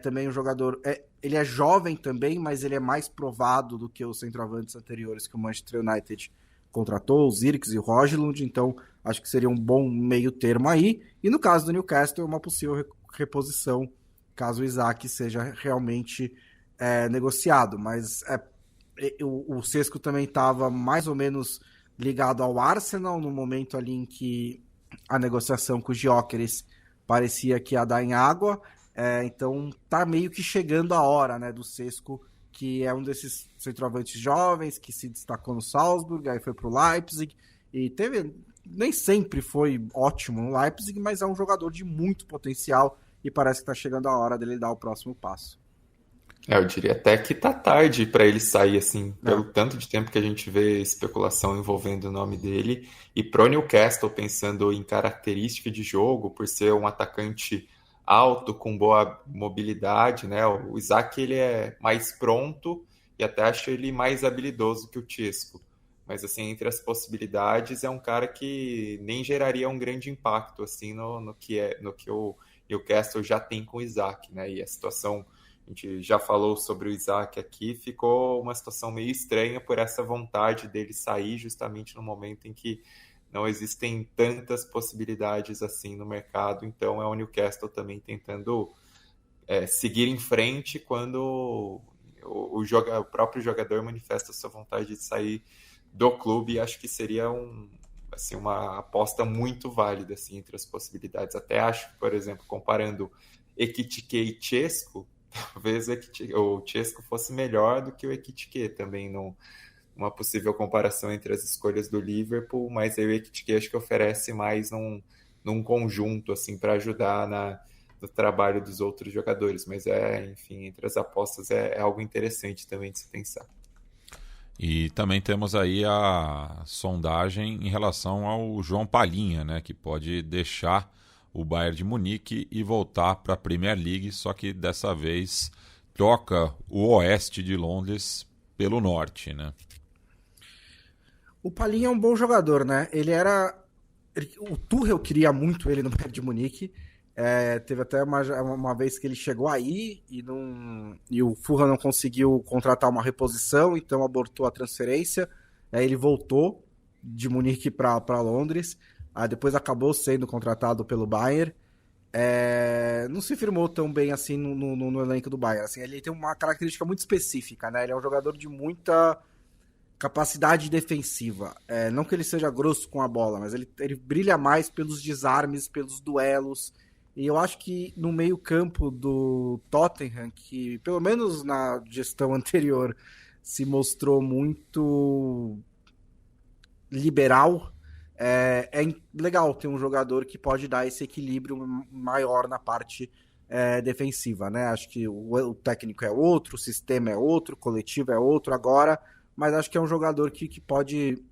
Também um jogador, ele é jovem também, mas ele é mais provado do que os centroavantes anteriores que o Manchester United contratou, o Zirkzee e o Højlund, então acho que seria um bom meio termo aí. E no caso do Newcastle, uma possível reposição, caso o Isak seja realmente negociado. Mas o Sesco também estava mais ou menos ligado ao Arsenal no momento ali em que a negociação com os Gyökeres parecia que ia dar em água. Então tá meio que chegando a hora, né, do Sesco, que é um desses centroavantes jovens que se destacou no Salzburg, aí foi pro Leipzig e nem sempre foi ótimo no Leipzig, mas é um jogador de muito potencial e parece que tá chegando a hora dele dar o próximo passo. Eu diria até que tá tarde para ele sair, assim, pelo tanto de tempo que a gente vê especulação envolvendo o nome dele. E pro Newcastle, pensando em característica de jogo, por ser um atacante alto, com boa mobilidade, né? O Isak, ele é mais pronto e até acho ele mais habilidoso que o Chesco. Mas, assim, entre as possibilidades, é um cara que nem geraria um grande impacto, assim, no que o Newcastle já tem com o Isak, né? E a situação, a gente já falou sobre o Isak aqui, ficou uma situação meio estranha por essa vontade dele sair justamente no momento em que não existem tantas possibilidades assim no mercado. Então é o Newcastle também tentando seguir em frente quando o próprio jogador manifesta sua vontade de sair do clube. E acho que seria uma aposta muito válida assim, entre as possibilidades. Até acho que, por exemplo, comparando Ekitike e Chesco, talvez o Chesco fosse melhor do que o Ekitike também, uma possível comparação entre as escolhas do Liverpool, mas aí o Ekitike acho que oferece mais num conjunto assim, para ajudar no trabalho dos outros jogadores. Mas enfim, entre as apostas é algo interessante também de se pensar. E também temos aí a sondagem em relação ao João Palhinha, né, que pode deixar o Bayern de Munique e voltar para a Premier League, só que dessa vez troca o oeste de Londres pelo norte, né? O Palhinha é um bom jogador, né? O Tuchel queria muito ele no Bayern de Munique. Teve até uma vez que ele chegou aí e o Fulham não conseguiu contratar uma reposição, então abortou a transferência. Aí ele voltou de Munique para Londres. Aí depois acabou sendo contratado pelo Bayern. Não se firmou tão bem assim no elenco do Bayern. Assim, ele tem uma característica muito específica, né? Ele é um jogador de muita capacidade defensiva. Não que ele seja grosso com a bola, mas ele brilha mais pelos desarmes, pelos duelos. E eu acho que no meio-campo do Tottenham, que pelo menos na gestão anterior se mostrou muito liberal, é legal ter um jogador que pode dar esse equilíbrio maior na parte defensiva, né? Acho que o técnico é outro, o sistema é outro, o coletivo é outro agora, mas acho que é um jogador que pode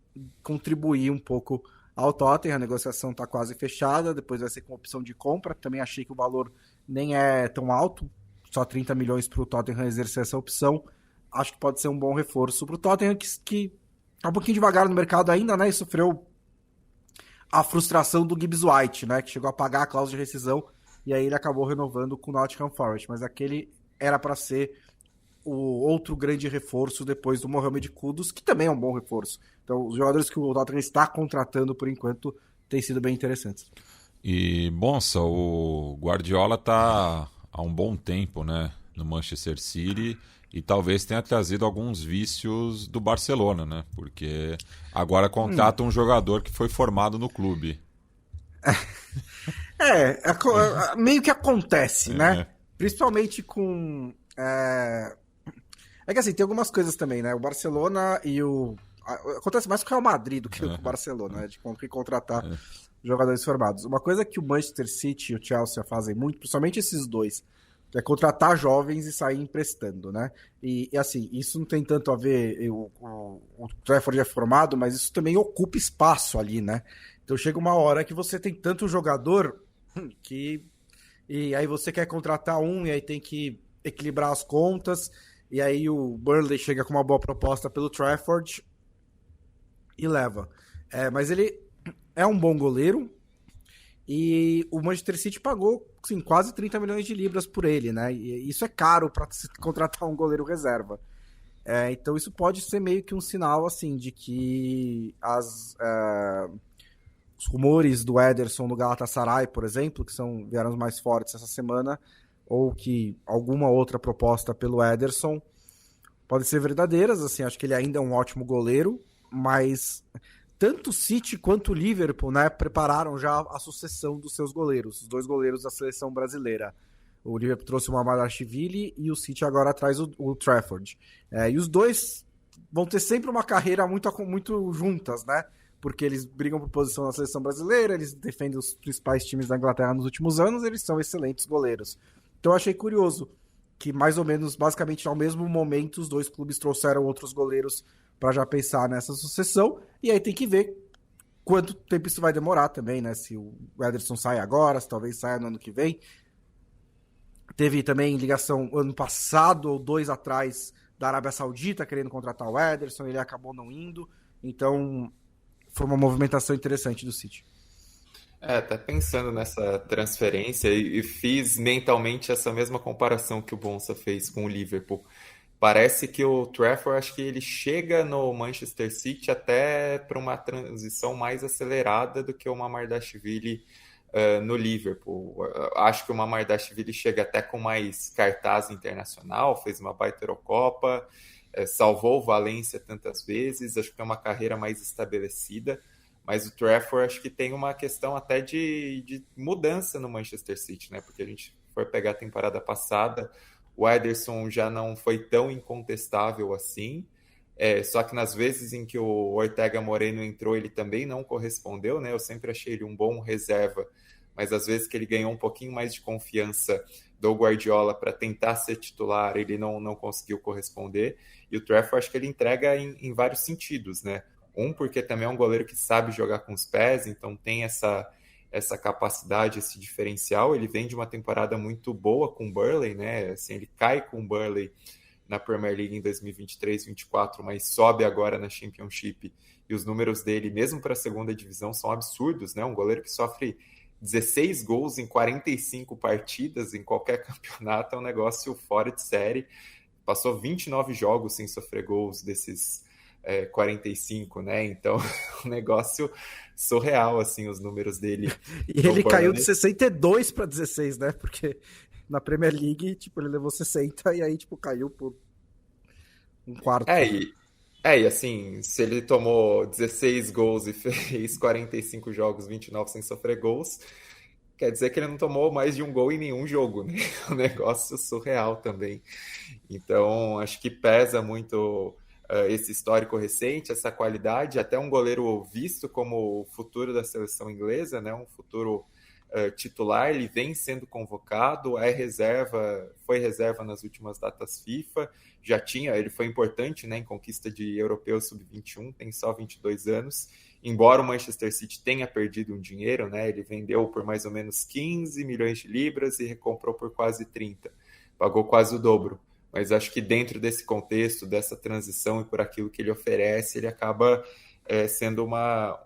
contribuir um pouco ao Tottenham. A negociação está quase fechada, depois vai ser com opção de compra. Também achei que o valor nem é tão alto, só 30 milhões para o Tottenham exercer essa opção. Acho que pode ser um bom reforço para o Tottenham, que tá um pouquinho devagar no mercado ainda, né? E sofreu a frustração do Gibbs White, né? Que chegou a pagar a cláusula de rescisão e aí ele acabou renovando com o Nottingham Forest. Mas aquele era para ser o outro grande reforço depois do Mohamed Kudus, que também é um bom reforço. Então, os jogadores que o Tottenham está contratando, por enquanto, têm sido bem interessantes. E, Bonsa, o Guardiola está há um bom tempo, né, no Manchester City e talvez tenha trazido alguns vícios do Barcelona, né? Porque agora contrata um jogador que foi formado no clube. Meio que acontece, né? Principalmente com... É que assim, tem algumas coisas também, né? O Barcelona e Acontece mais com o Real Madrid do que com o Barcelona, né? De contratar jogadores formados. Uma coisa que o Manchester City e o Chelsea fazem muito, principalmente esses dois, é contratar jovens e sair emprestando, né? E assim, isso não tem tanto a ver, o Trafford é formado, mas isso também ocupa espaço ali, né? Então chega uma hora que você tem tanto jogador que... E aí você quer contratar um e aí tem que equilibrar as contas, e aí o Burnley chega com uma boa proposta pelo Trafford e leva. Mas ele é um bom goleiro, e o Manchester City pagou assim, quase 30 milhões de libras por ele, né? E isso é caro para se contratar um goleiro reserva. Então isso pode ser meio que um sinal assim de que os rumores do Ederson no Galatasaray, por exemplo, que vieram os mais fortes essa semana, ou que alguma outra proposta pelo Ederson podem ser verdadeiras. Assim, acho que ele ainda é um ótimo goleiro, mas tanto o City quanto o Liverpool, né, prepararam já a sucessão dos seus goleiros, os dois goleiros da seleção brasileira. O Liverpool trouxe o Mamardashvili e o City agora traz o Trafford. E os dois vão ter sempre uma carreira muito juntas, né? Porque eles brigam por posição na seleção brasileira, eles defendem os principais times da Inglaterra nos últimos anos, eles são excelentes goleiros. Então eu achei curioso que mais ou menos, basicamente ao mesmo momento, os dois clubes trouxeram outros goleiros para já pensar nessa sucessão, e aí tem que ver quanto tempo isso vai demorar também, né? Se o Ederson sai agora, se talvez saia no ano que vem. Teve também ligação ano passado ou 2 atrás da Arábia Saudita querendo contratar o Ederson, ele acabou não indo, então foi uma movimentação interessante do City. Até pensando nessa transferência e fiz mentalmente essa mesma comparação que o Bonsa fez com o Liverpool. Parece que o Trafford, acho que ele chega no Manchester City até para uma transição mais acelerada do que o Mamardashvili no Liverpool. Acho que o Mamardashvili chega até com mais cartaz internacional, fez uma baita Eurocopa, salvou o Valência tantas vezes, acho que tem uma carreira mais estabelecida, mas o Trafford acho que tem uma questão até de mudança no Manchester City, né? Porque a gente foi pegar a temporada passada, o Ederson já não foi tão incontestável assim, só que nas vezes em que o Ortega Moreno entrou, ele também não correspondeu, né? Eu sempre achei ele um bom reserva, mas às vezes que ele ganhou um pouquinho mais de confiança do Guardiola para tentar ser titular, ele não conseguiu corresponder, e o Trafford acho que ele entrega em vários sentidos, né? Porque também é um goleiro que sabe jogar com os pés, então tem essa capacidade, esse diferencial. Ele vem de uma temporada muito boa com o Burnley, né? Assim, ele cai com o Burnley na Premier League em 2023-24, mas sobe agora na Championship, e os números dele, mesmo para a segunda divisão, são absurdos, né? Um goleiro que sofre 16 gols em 45 partidas em qualquer campeonato é um negócio fora de série. Passou 29 jogos sem sofrer gols desses 45, né? Então, um negócio surreal, assim, os números dele. E ele caiu de 62 para 16, né? Porque na Premier League, tipo, ele levou 60 e aí, tipo, caiu por um quarto. E assim, se ele tomou 16 gols e fez 45 jogos, 29 sem sofrer gols, quer dizer que ele não tomou mais de um gol em nenhum jogo, né? Um negócio surreal também. Então, acho que pesa muito esse histórico recente, essa qualidade, até um goleiro visto como o futuro da seleção inglesa, né? Um futuro titular, ele vem sendo convocado, foi reserva nas últimas datas FIFA, ele foi importante, né, em conquista de europeu sub-21, tem só 22 anos, embora o Manchester City tenha perdido um dinheiro, né, ele vendeu por mais ou menos 15 milhões de libras e recomprou por quase 30, pagou quase o dobro, mas acho que dentro desse contexto, dessa transição e por aquilo que ele oferece, ele acaba sendo uma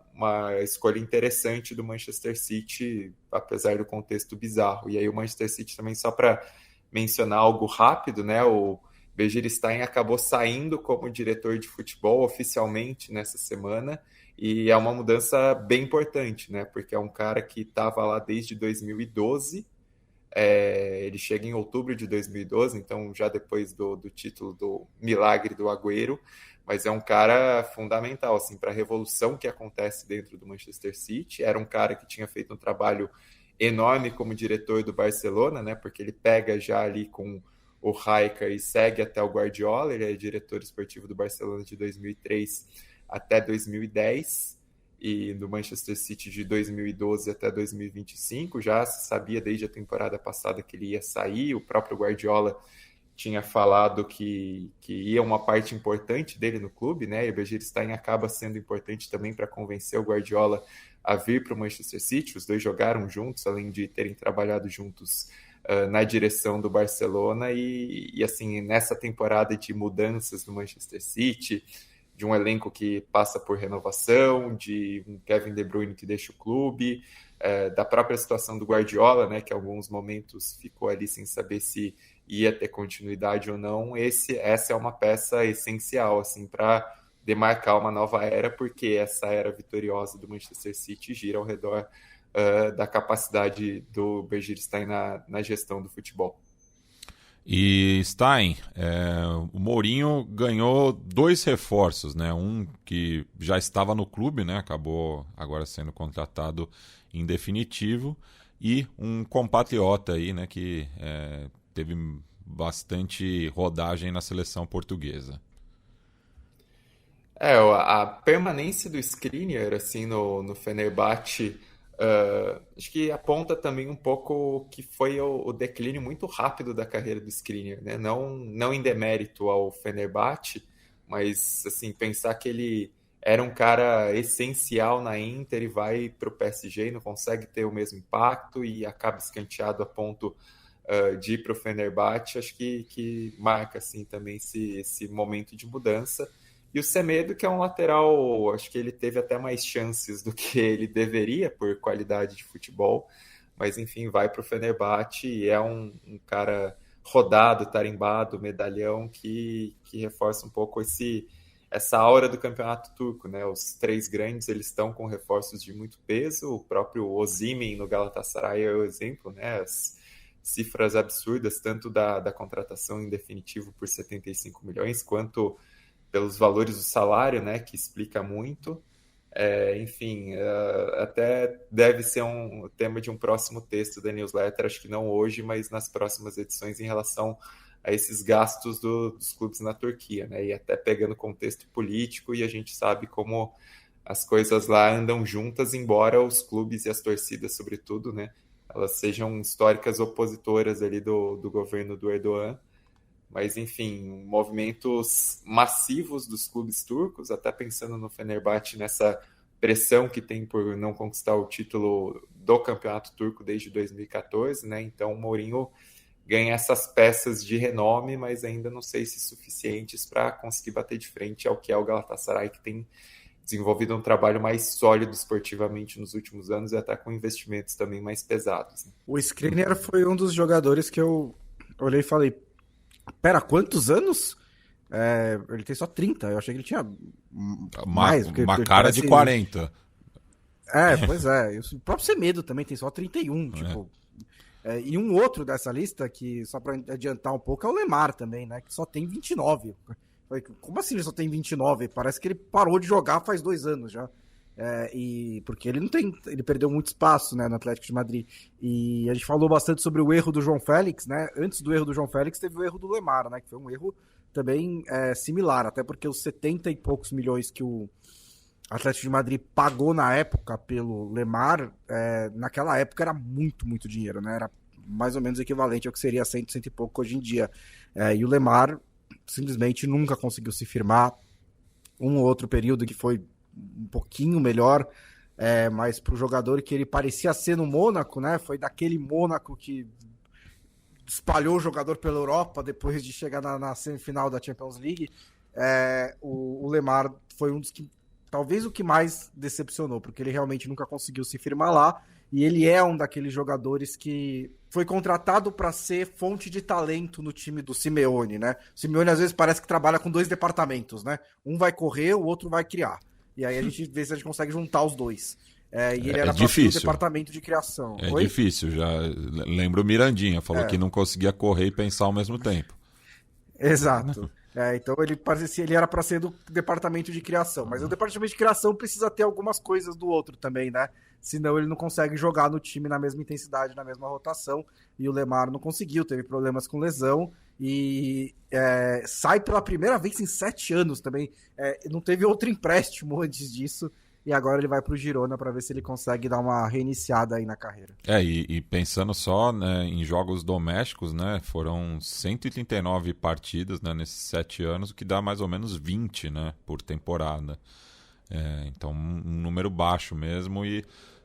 escolha interessante do Manchester City, apesar do contexto bizarro. E aí o Manchester City também, só para mencionar algo rápido, né? O Begiristain acabou saindo como diretor de futebol oficialmente nessa semana, e é uma mudança bem importante, né? Porque é um cara que estava lá desde 2012, ele chega em outubro de 2012, então já depois do título do milagre do Agüero, mas é um cara fundamental assim, para a revolução que acontece dentro do Manchester City. Era um cara que tinha feito um trabalho enorme como diretor do Barcelona, né? Porque ele pega já ali com o Rijkaard e segue até o Guardiola. Ele é diretor esportivo do Barcelona de 2003 até 2010 e do Manchester City de 2012 até 2025. Já se sabia desde a temporada passada que ele ia sair, o próprio Guardiola tinha falado que ia uma parte importante dele no clube, né? E o Begiristain acaba sendo importante também para convencer o Guardiola a vir para o Manchester City. Os dois jogaram juntos, além de terem trabalhado juntos na direção do Barcelona. E assim, nessa temporada de mudanças do Manchester City, de um elenco que passa por renovação, de um Kevin De Bruyne que deixa o clube, da própria situação do Guardiola, né, que em alguns momentos ficou ali sem saber se ia ter continuidade ou não. Essa é uma peça essencial assim, para demarcar uma nova era, porque essa era vitoriosa do Manchester City gira ao redor da capacidade do Begiristain na gestão do futebol. E Stein, o Mourinho ganhou 2 reforços, né? Um que já estava no clube, né? Acabou agora sendo contratado em definitivo, e um compatriota aí, né? Que teve bastante rodagem na seleção portuguesa. A permanência do Skriniar assim, no Fenerbahçe, acho que aponta também um pouco que foi o declínio muito rápido da carreira do Skriniar, né? Não em demérito ao Fenerbahçe, mas assim, pensar que ele era um cara essencial na Inter e vai para o PSG e não consegue ter o mesmo impacto e acaba escanteado a ponto de ir para o Fenerbahçe, acho que marca assim, também esse momento de mudança. E o Semedo, que é um lateral, acho que ele teve até mais chances do que ele deveria por qualidade de futebol, mas enfim, vai para o Fenerbahçe e é um cara rodado, tarimbado, medalhão, que reforça um pouco essa aura do campeonato turco, né? Os 3 grandes, eles estão com reforços de muito peso, o próprio Osimhen no Galatasaray é o exemplo, né? As cifras absurdas, tanto da contratação em definitivo por 75 milhões, quanto pelos valores do salário, né, que explica muito. Enfim, até deve ser um tema de um próximo texto da newsletter, acho que não hoje, mas nas próximas edições, em relação a esses gastos dos clubes na Turquia, né, e até pegando contexto político, e a gente sabe como as coisas lá andam juntas, embora os clubes e as torcidas, sobretudo, né, elas sejam históricas opositoras ali do governo do Erdogan. Mas, enfim, movimentos massivos dos clubes turcos, até pensando no Fenerbahçe, nessa pressão que tem por não conquistar o título do campeonato turco desde 2014, né? Então, o Mourinho ganha essas peças de renome, mas ainda não sei se suficientes para conseguir bater de frente ao que é o Galatasaray, que tem desenvolvido um trabalho mais sólido esportivamente nos últimos anos e até com investimentos também mais pesados, né? O Skriniar foi um dos jogadores que eu olhei e falei: pera, quantos anos? Ele tem só 30, eu achei que ele tinha mais. Uma cara parece... de 40. Pois é. O próprio Semedo também tem só 31, tipo. E um outro dessa lista, que só para adiantar um pouco, é o Lemar também, né? Que só tem 29. Como assim ele só tem 29? Parece que ele parou de jogar faz 2 anos já. Porque ele perdeu muito espaço, né, no Atlético de Madrid. E a gente falou bastante sobre o erro do João Félix, né? Antes do erro do João Félix teve o erro do Lemar, né? Que foi um erro também similar, até porque os 70 e poucos milhões que o Atlético de Madrid pagou na época pelo Lemar, naquela época era muito, muito dinheiro, né? Era mais ou menos equivalente ao que seria 100 e pouco hoje em dia. E o Lemar simplesmente nunca conseguiu se firmar. Um ou outro período que foi um pouquinho melhor, mas para o jogador que ele parecia ser no Mônaco, né? Foi daquele Mônaco que espalhou o jogador pela Europa depois de chegar na semifinal da Champions League. O Lemar foi um dos que, talvez o que mais decepcionou, porque ele realmente nunca conseguiu se firmar lá, e ele é um daqueles jogadores que foi contratado para ser fonte de talento no time do Simeone, né? O Simeone às vezes parece que trabalha com 2 departamentos, né? Um vai correr, o outro vai criar. E aí a gente vê se a gente consegue juntar os 2. E ele era difícil. Do departamento de criação. Difícil, já lembro o Mirandinha, falou que não conseguia correr e pensar ao mesmo tempo. Exato. Então ele era para ser do departamento de criação, mas o departamento de criação precisa ter algumas coisas do outro também, né? Senão ele não consegue jogar no time na mesma intensidade, na mesma rotação, e o Lemar não conseguiu, teve problemas com lesão, e sai pela primeira vez em 7 anos também. Não teve outro empréstimo antes disso, e agora ele vai pro Girona para ver se ele consegue dar uma reiniciada aí na carreira. E pensando só, né, em jogos domésticos, né, foram 139 partidas, né, nesses 7 anos, o que dá mais ou menos 20, né, por temporada. Então, um número baixo mesmo, e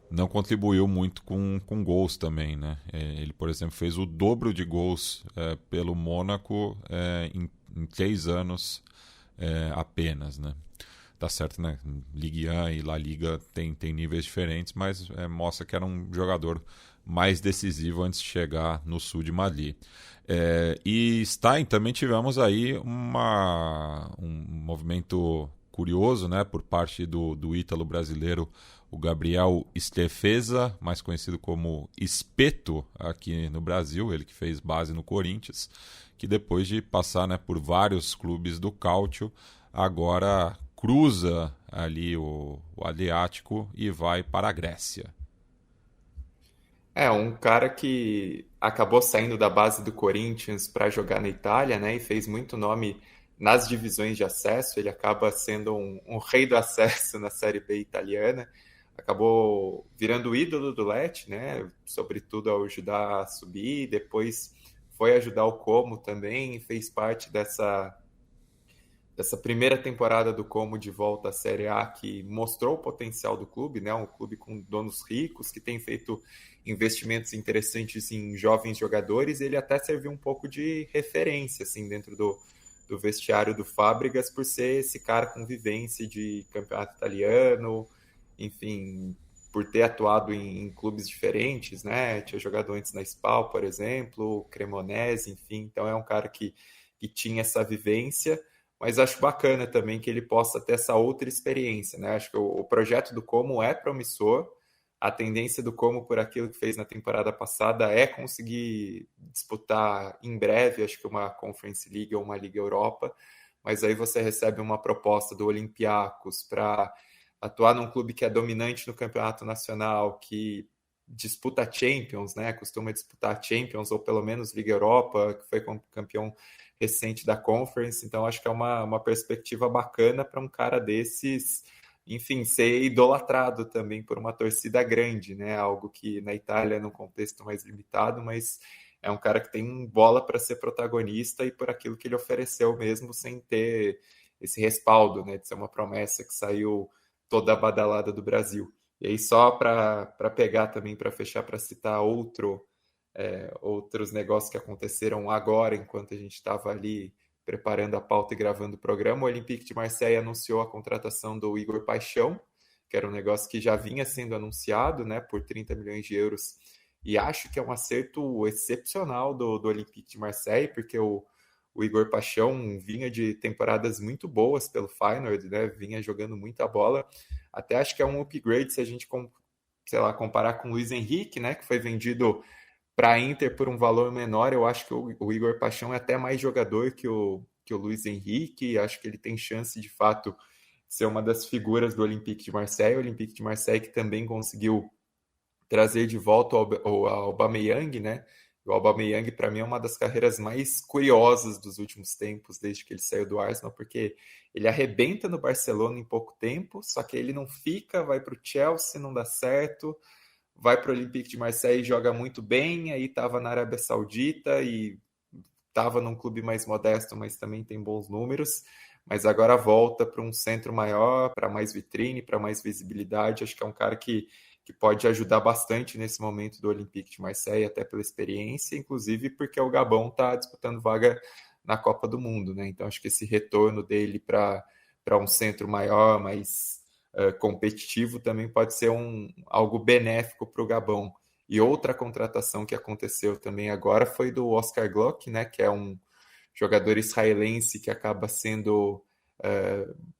não contribuiu muito com gols também, né? Ele, por exemplo, fez o dobro de gols pelo Mônaco em 3 anos apenas, né? Tá certo, né? Ligue 1 e La Liga tem níveis diferentes, mas mostra que era um jogador mais decisivo antes de chegar no sul de Madrid. E Stein, também tivemos aí um movimento curioso, né, por parte do ítalo brasileiro, o Gabriel Stefeza, mais conhecido como Espeto aqui no Brasil, ele que fez base no Corinthians, que depois de passar, né, por vários clubes do Cálcio, agora cruza ali o Adriático e vai para a Grécia. Um cara que acabou saindo da base do Corinthians para jogar na Itália, né, e fez muito nome nas divisões de acesso. Ele acaba sendo um rei do acesso na Série B italiana, acabou virando o ídolo do Lecce, né, sobretudo ao ajudar a subir, depois foi ajudar o Como também, fez parte dessa primeira temporada do Como de volta à Série A, que mostrou o potencial do clube, né? Um clube com donos ricos, que tem feito investimentos interessantes em jovens jogadores. Ele até serviu um pouco de referência assim, dentro do vestiário do Fábricas, por ser esse cara com vivência de campeonato italiano, enfim, por ter atuado em clubes diferentes, né? Tinha jogado antes na Spal, por exemplo, Cremonese, enfim. Então é um cara que tinha essa vivência, mas acho bacana também que ele possa ter essa outra experiência, né? Acho que o projeto do Como é promissor, a tendência do Como, por aquilo que fez na temporada passada, é conseguir disputar em breve, acho que uma Conference League ou uma Liga Europa, mas aí você recebe uma proposta do Olympiacos para atuar num clube que é dominante no campeonato nacional, que disputa Champions, né? Costuma disputar Champions ou pelo menos Liga Europa, que foi campeão recente da Conference. Então acho que é uma perspectiva bacana para um cara desses, enfim, ser idolatrado também por uma torcida grande, né? Algo que na Itália, num contexto mais limitado, mas é um cara que tem bola para ser protagonista, e por aquilo que ele ofereceu mesmo, sem ter esse respaldo, né? De ser uma promessa que saiu toda badalada do Brasil. E aí, só para pegar também, para fechar, para citar outros negócios que aconteceram agora, enquanto a gente estava ali preparando a pauta e gravando o programa, o Olympique de Marseille anunciou a contratação do Igor Paixão, que era um negócio que já vinha sendo anunciado, né, por 30 milhões de euros, e acho que é um acerto excepcional do Olympique de Marseille, porque o Igor Paixão vinha de temporadas muito boas pelo Feyenoord, né, vinha jogando muita bola, até acho que é um upgrade se a gente, sei lá, comparar com o Luiz Henrique, né, que foi vendido para a Inter por um valor menor. Eu acho que o Igor Paixão é até mais jogador que o Luiz Henrique. Acho que ele tem chance, de fato, de ser uma das figuras do Olympique de Marseille. O Olympique de Marseille que também conseguiu trazer de volta o Aubameyang, né? O Aubameyang, para mim, é uma das carreiras mais curiosas dos últimos tempos, desde que ele saiu do Arsenal, porque ele arrebenta no Barcelona em pouco tempo, só que ele não fica, vai para o Chelsea, não dá certo, vai para o Olympique de Marseille e joga muito bem, aí estava na Arábia Saudita e estava num clube mais modesto, mas também tem bons números, mas agora volta para um centro maior, para mais vitrine, para mais visibilidade. Acho que é um cara que pode ajudar bastante nesse momento do Olympique de Marseille, até pela experiência, inclusive porque o Gabão está disputando vaga na Copa do Mundo, né? Então acho que esse retorno dele para um centro maior, mais competitivo, também pode ser algo benéfico para o Gabão. E outra contratação que aconteceu também agora foi do Oscar Glock, né, que é um jogador israelense que acaba sendo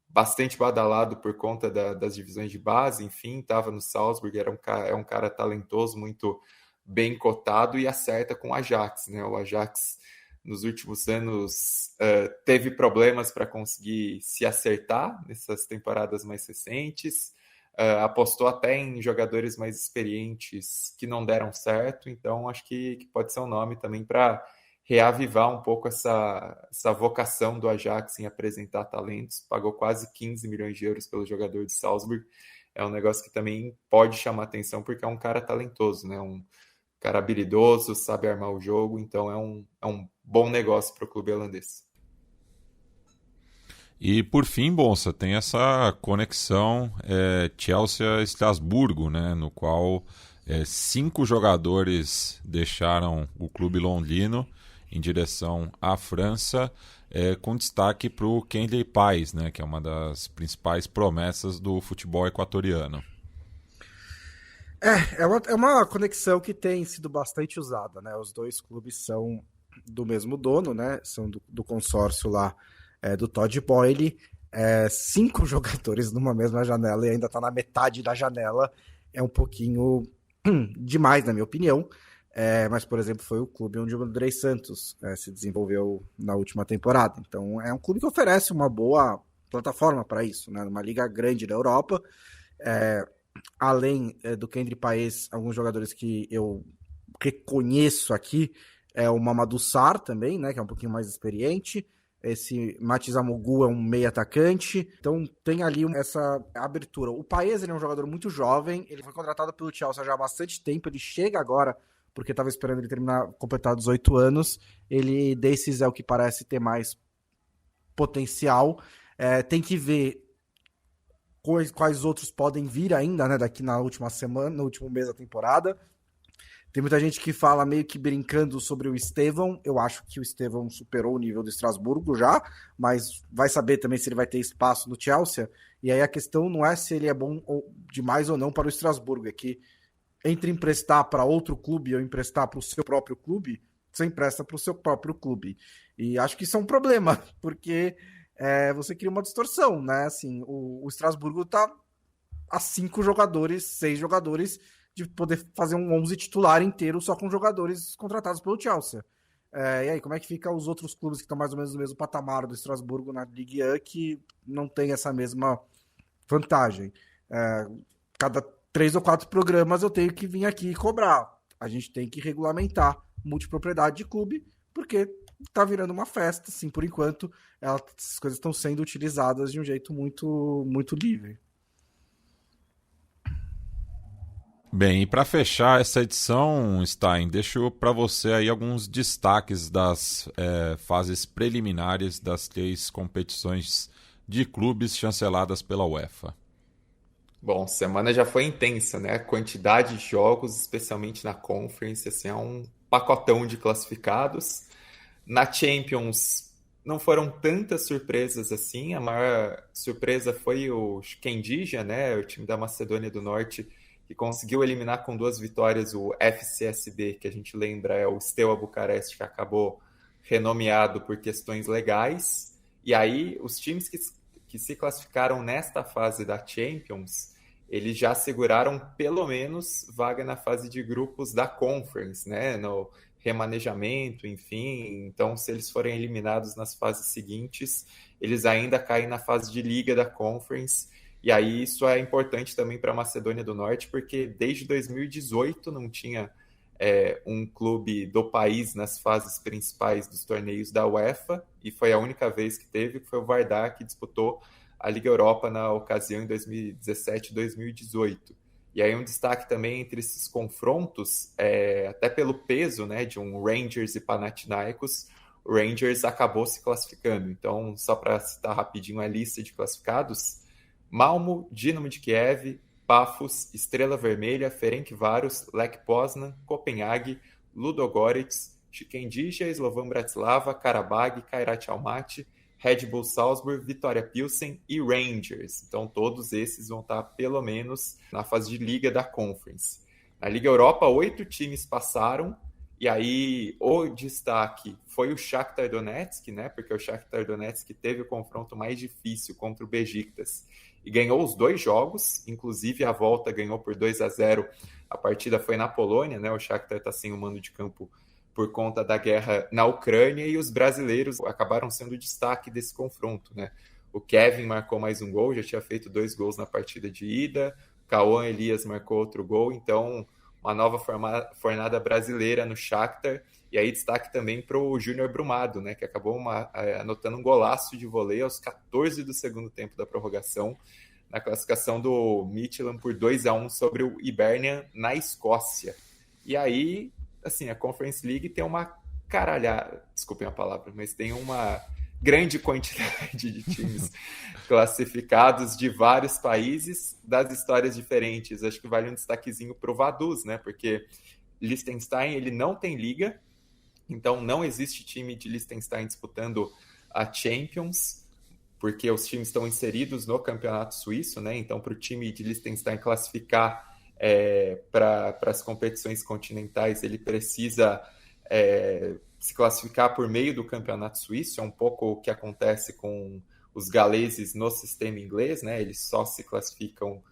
bastante badalado por conta das divisões de base. Enfim, estava no Salzburg, é um cara talentoso, muito bem cotado, e acerta com o Ajax, né? O Ajax, nos últimos anos, teve problemas para conseguir se acertar nessas temporadas mais recentes, apostou até em jogadores mais experientes que não deram certo. Então acho que pode ser um nome também para reavivar um pouco essa vocação do Ajax em apresentar talentos. Pagou quase 15 milhões de euros pelo jogador de Salzburg. É um negócio que também pode chamar atenção, porque é um cara talentoso, né? Um cara habilidoso, sabe armar o jogo, então é um bom negócio para o clube holandês. E por fim, Bonsa, tem essa conexão Chelsea-Estrasburgo, né? No qual 5 jogadores deixaram o clube londrino em direção à França, com destaque para o Kendley Páez, né, que é uma das principais promessas do futebol equatoriano. É uma conexão que tem sido bastante usada, né? Os dois clubes são do mesmo dono, né? São do consórcio lá do Todd Boehly. 5 jogadores numa mesma janela e ainda está na metade da janela. É um pouquinho demais, na minha opinião. Mas, por exemplo, foi o clube onde o Andrei Santos se desenvolveu na última temporada. Então, é um clube que oferece uma boa plataforma para isso, né? Uma liga grande da Europa. Além do Kendley Páez, alguns jogadores que eu reconheço aqui é o Mamadou Sarr também, né? Que é um pouquinho mais experiente. Esse Matiz Amogu é um meio atacante. Então, tem ali essa abertura. O Páez, ele é um jogador muito jovem. Ele foi contratado pelo Chelsea já há bastante tempo. Ele chega agora porque estava esperando ele completar 18 anos. Ele, desses, é o que parece ter mais potencial. Tem que ver quais outros podem vir ainda, né, daqui na última semana, no último mês da temporada. Tem muita gente que fala meio que brincando sobre o Estevão. Eu acho que o Estevão superou o nível do Estrasburgo já, mas vai saber também se ele vai ter espaço no Chelsea. E aí a questão não é se ele é bom demais ou não para o Estrasburgo, é que entre emprestar para outro clube ou emprestar para o seu próprio clube, você empresta para o seu próprio clube. E acho que isso é um problema, porque você cria uma distorção, né? Assim, o Estrasburgo está a 5 jogadores, 6 jogadores, de poder fazer um 11 titular inteiro só com jogadores contratados pelo Chelsea. E aí, como é que fica os outros clubes que estão mais ou menos no mesmo patamar do Estrasburgo na Ligue 1, que não tem essa mesma vantagem? Cada 3 ou 4 programas eu tenho que vir aqui e cobrar. A gente tem que regulamentar multipropriedade de clube, porque tá virando uma festa, assim, por enquanto. Essas coisas estão sendo utilizadas de um jeito muito, muito livre. Bem, e para fechar essa edição, Stein, deixo para você aí alguns destaques das fases preliminares das 3 competições de clubes chanceladas pela UEFA. Bom, semana já foi intensa, né? A quantidade de jogos, especialmente na Conference, assim, é um pacotão de classificados. Na Champions não foram tantas surpresas assim. A maior surpresa foi o Kendija, né? O time da Macedônia do Norte, que conseguiu eliminar com 2 vitórias o FCSB, que a gente lembra é o Steaua Bucareste, que acabou renomeado por questões legais. E aí, os times que se classificaram nesta fase da Champions, eles já seguraram pelo menos vaga na fase de grupos da Conference, né? No remanejamento, enfim. Então, se eles forem eliminados nas fases seguintes, eles ainda caem na fase de liga da Conference. E aí isso é importante também para a Macedônia do Norte, porque desde 2018 não tinha um clube do país nas fases principais dos torneios da UEFA, e foi a única vez que teve, que foi o Vardar, que disputou a Liga Europa na ocasião em 2017 e 2018. E aí um destaque também entre esses confrontos, até pelo peso, né, de um Rangers e Panathinaikos, o Rangers acabou se classificando. Então, só para citar rapidinho a lista de classificados: Malmo, Dinamo de Kiev, Pafos, Estrela Vermelha, Ferencváros, Lech Poznan, Copenhague, Ludogorets, Chiquendija, Slovan Bratislava, Karabag, Kairat Almaty, Red Bull Salzburg, Vitória Pilsen e Rangers. Então todos esses vão estar pelo menos na fase de Liga da Conference. Na Liga Europa, 8 times passaram, e aí o destaque foi o Shakhtar Donetsk, né? Porque o Shakhtar Donetsk teve o confronto mais difícil contra o Besiktas e ganhou os 2 jogos, inclusive a volta ganhou por 2-0. A partida foi na Polônia, né? O Shakhtar está sem o mando de campo por conta da guerra na Ucrânia, e os brasileiros acabaram sendo o destaque desse confronto, né? O Kevin marcou mais um gol, já tinha feito 2 gols na partida de ida, Cauã Elias marcou outro gol, então uma nova fornada brasileira no Shakhtar. E aí destaque também para o Júnior Brumado, né, que acabou anotando um golaço de voleio aos 14 do segundo tempo da prorrogação, na classificação do Midtjylland por 2-1 sobre o Hibernian na Escócia. E aí, assim, a Conference League tem uma caralhada, desculpem a palavra, mas tem uma grande quantidade de times classificados de vários países, das histórias diferentes. Acho que vale um destaquezinho para o Vaduz, né, porque Liechtenstein, ele não tem liga, então não existe time de Liechtenstein disputando a Champions, porque os times estão inseridos no campeonato suíço, né? Então, para o time de Liechtenstein classificar para as competições continentais, ele precisa se classificar por meio do campeonato suíço. É um pouco o que acontece com os galeses no sistema inglês, né? Eles só se classificam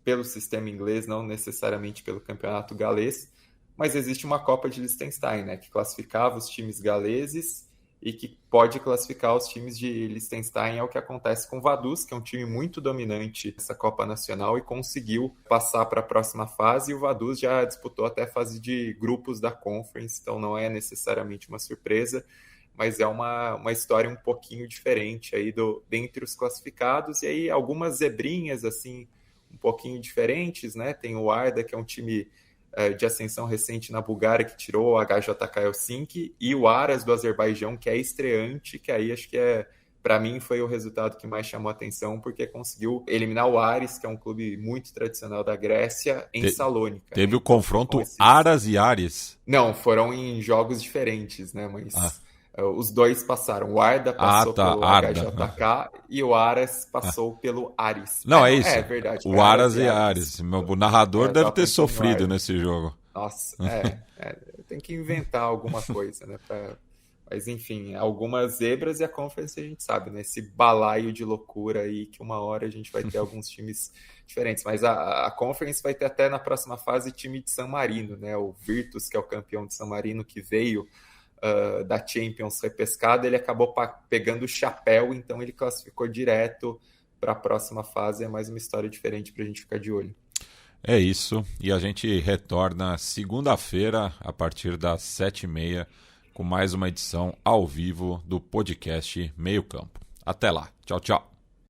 pelo sistema inglês, não necessariamente pelo campeonato galês. Mas existe uma Copa de Liechtenstein, né, que classificava os times galeses e que pode classificar os times de Liechtenstein. É o que acontece com o Vaduz, que é um time muito dominante nessa Copa Nacional e conseguiu passar para a próxima fase. E o Vaduz já disputou até a fase de grupos da Conference, então não é necessariamente uma surpresa, mas é uma história um pouquinho diferente aí dentre os classificados. E aí algumas zebrinhas assim um pouquinho diferentes, né? Tem o Arda, que é um time de ascensão recente na Bulgária, que tirou o HJK Helsinki, e o Aras do Azerbaijão, que é estreante, que aí acho que para mim foi o resultado que mais chamou a atenção, porque conseguiu eliminar o Aris, que é um clube muito tradicional da Grécia, em Salônica. Teve o confronto Aras e Aris? Não, foram em jogos diferentes, né? Mas os dois passaram. O Arda passou pelo HJK e o Aras passou pelo Aris. Não, é isso. É verdade. O Aras e Aris. O narrador deve ter sofrido nesse jogo. Nossa, tem que inventar alguma coisa, né? Mas, enfim, algumas zebras e a Conference a gente sabe, né? Esse balaio de loucura aí, que uma hora a gente vai ter alguns times diferentes. Mas a Conference vai ter até na próxima fase time de San Marino, né? O Virtus, que é o campeão de San Marino, que veio da Champions repescada, ele acabou pegando o chapéu, então ele classificou direto para a próxima fase. É mais uma história diferente para a gente ficar de olho. É isso, e a gente retorna segunda-feira a partir das 7h30 com mais uma edição ao vivo do podcast Meio Campo. Até lá, tchau, tchau.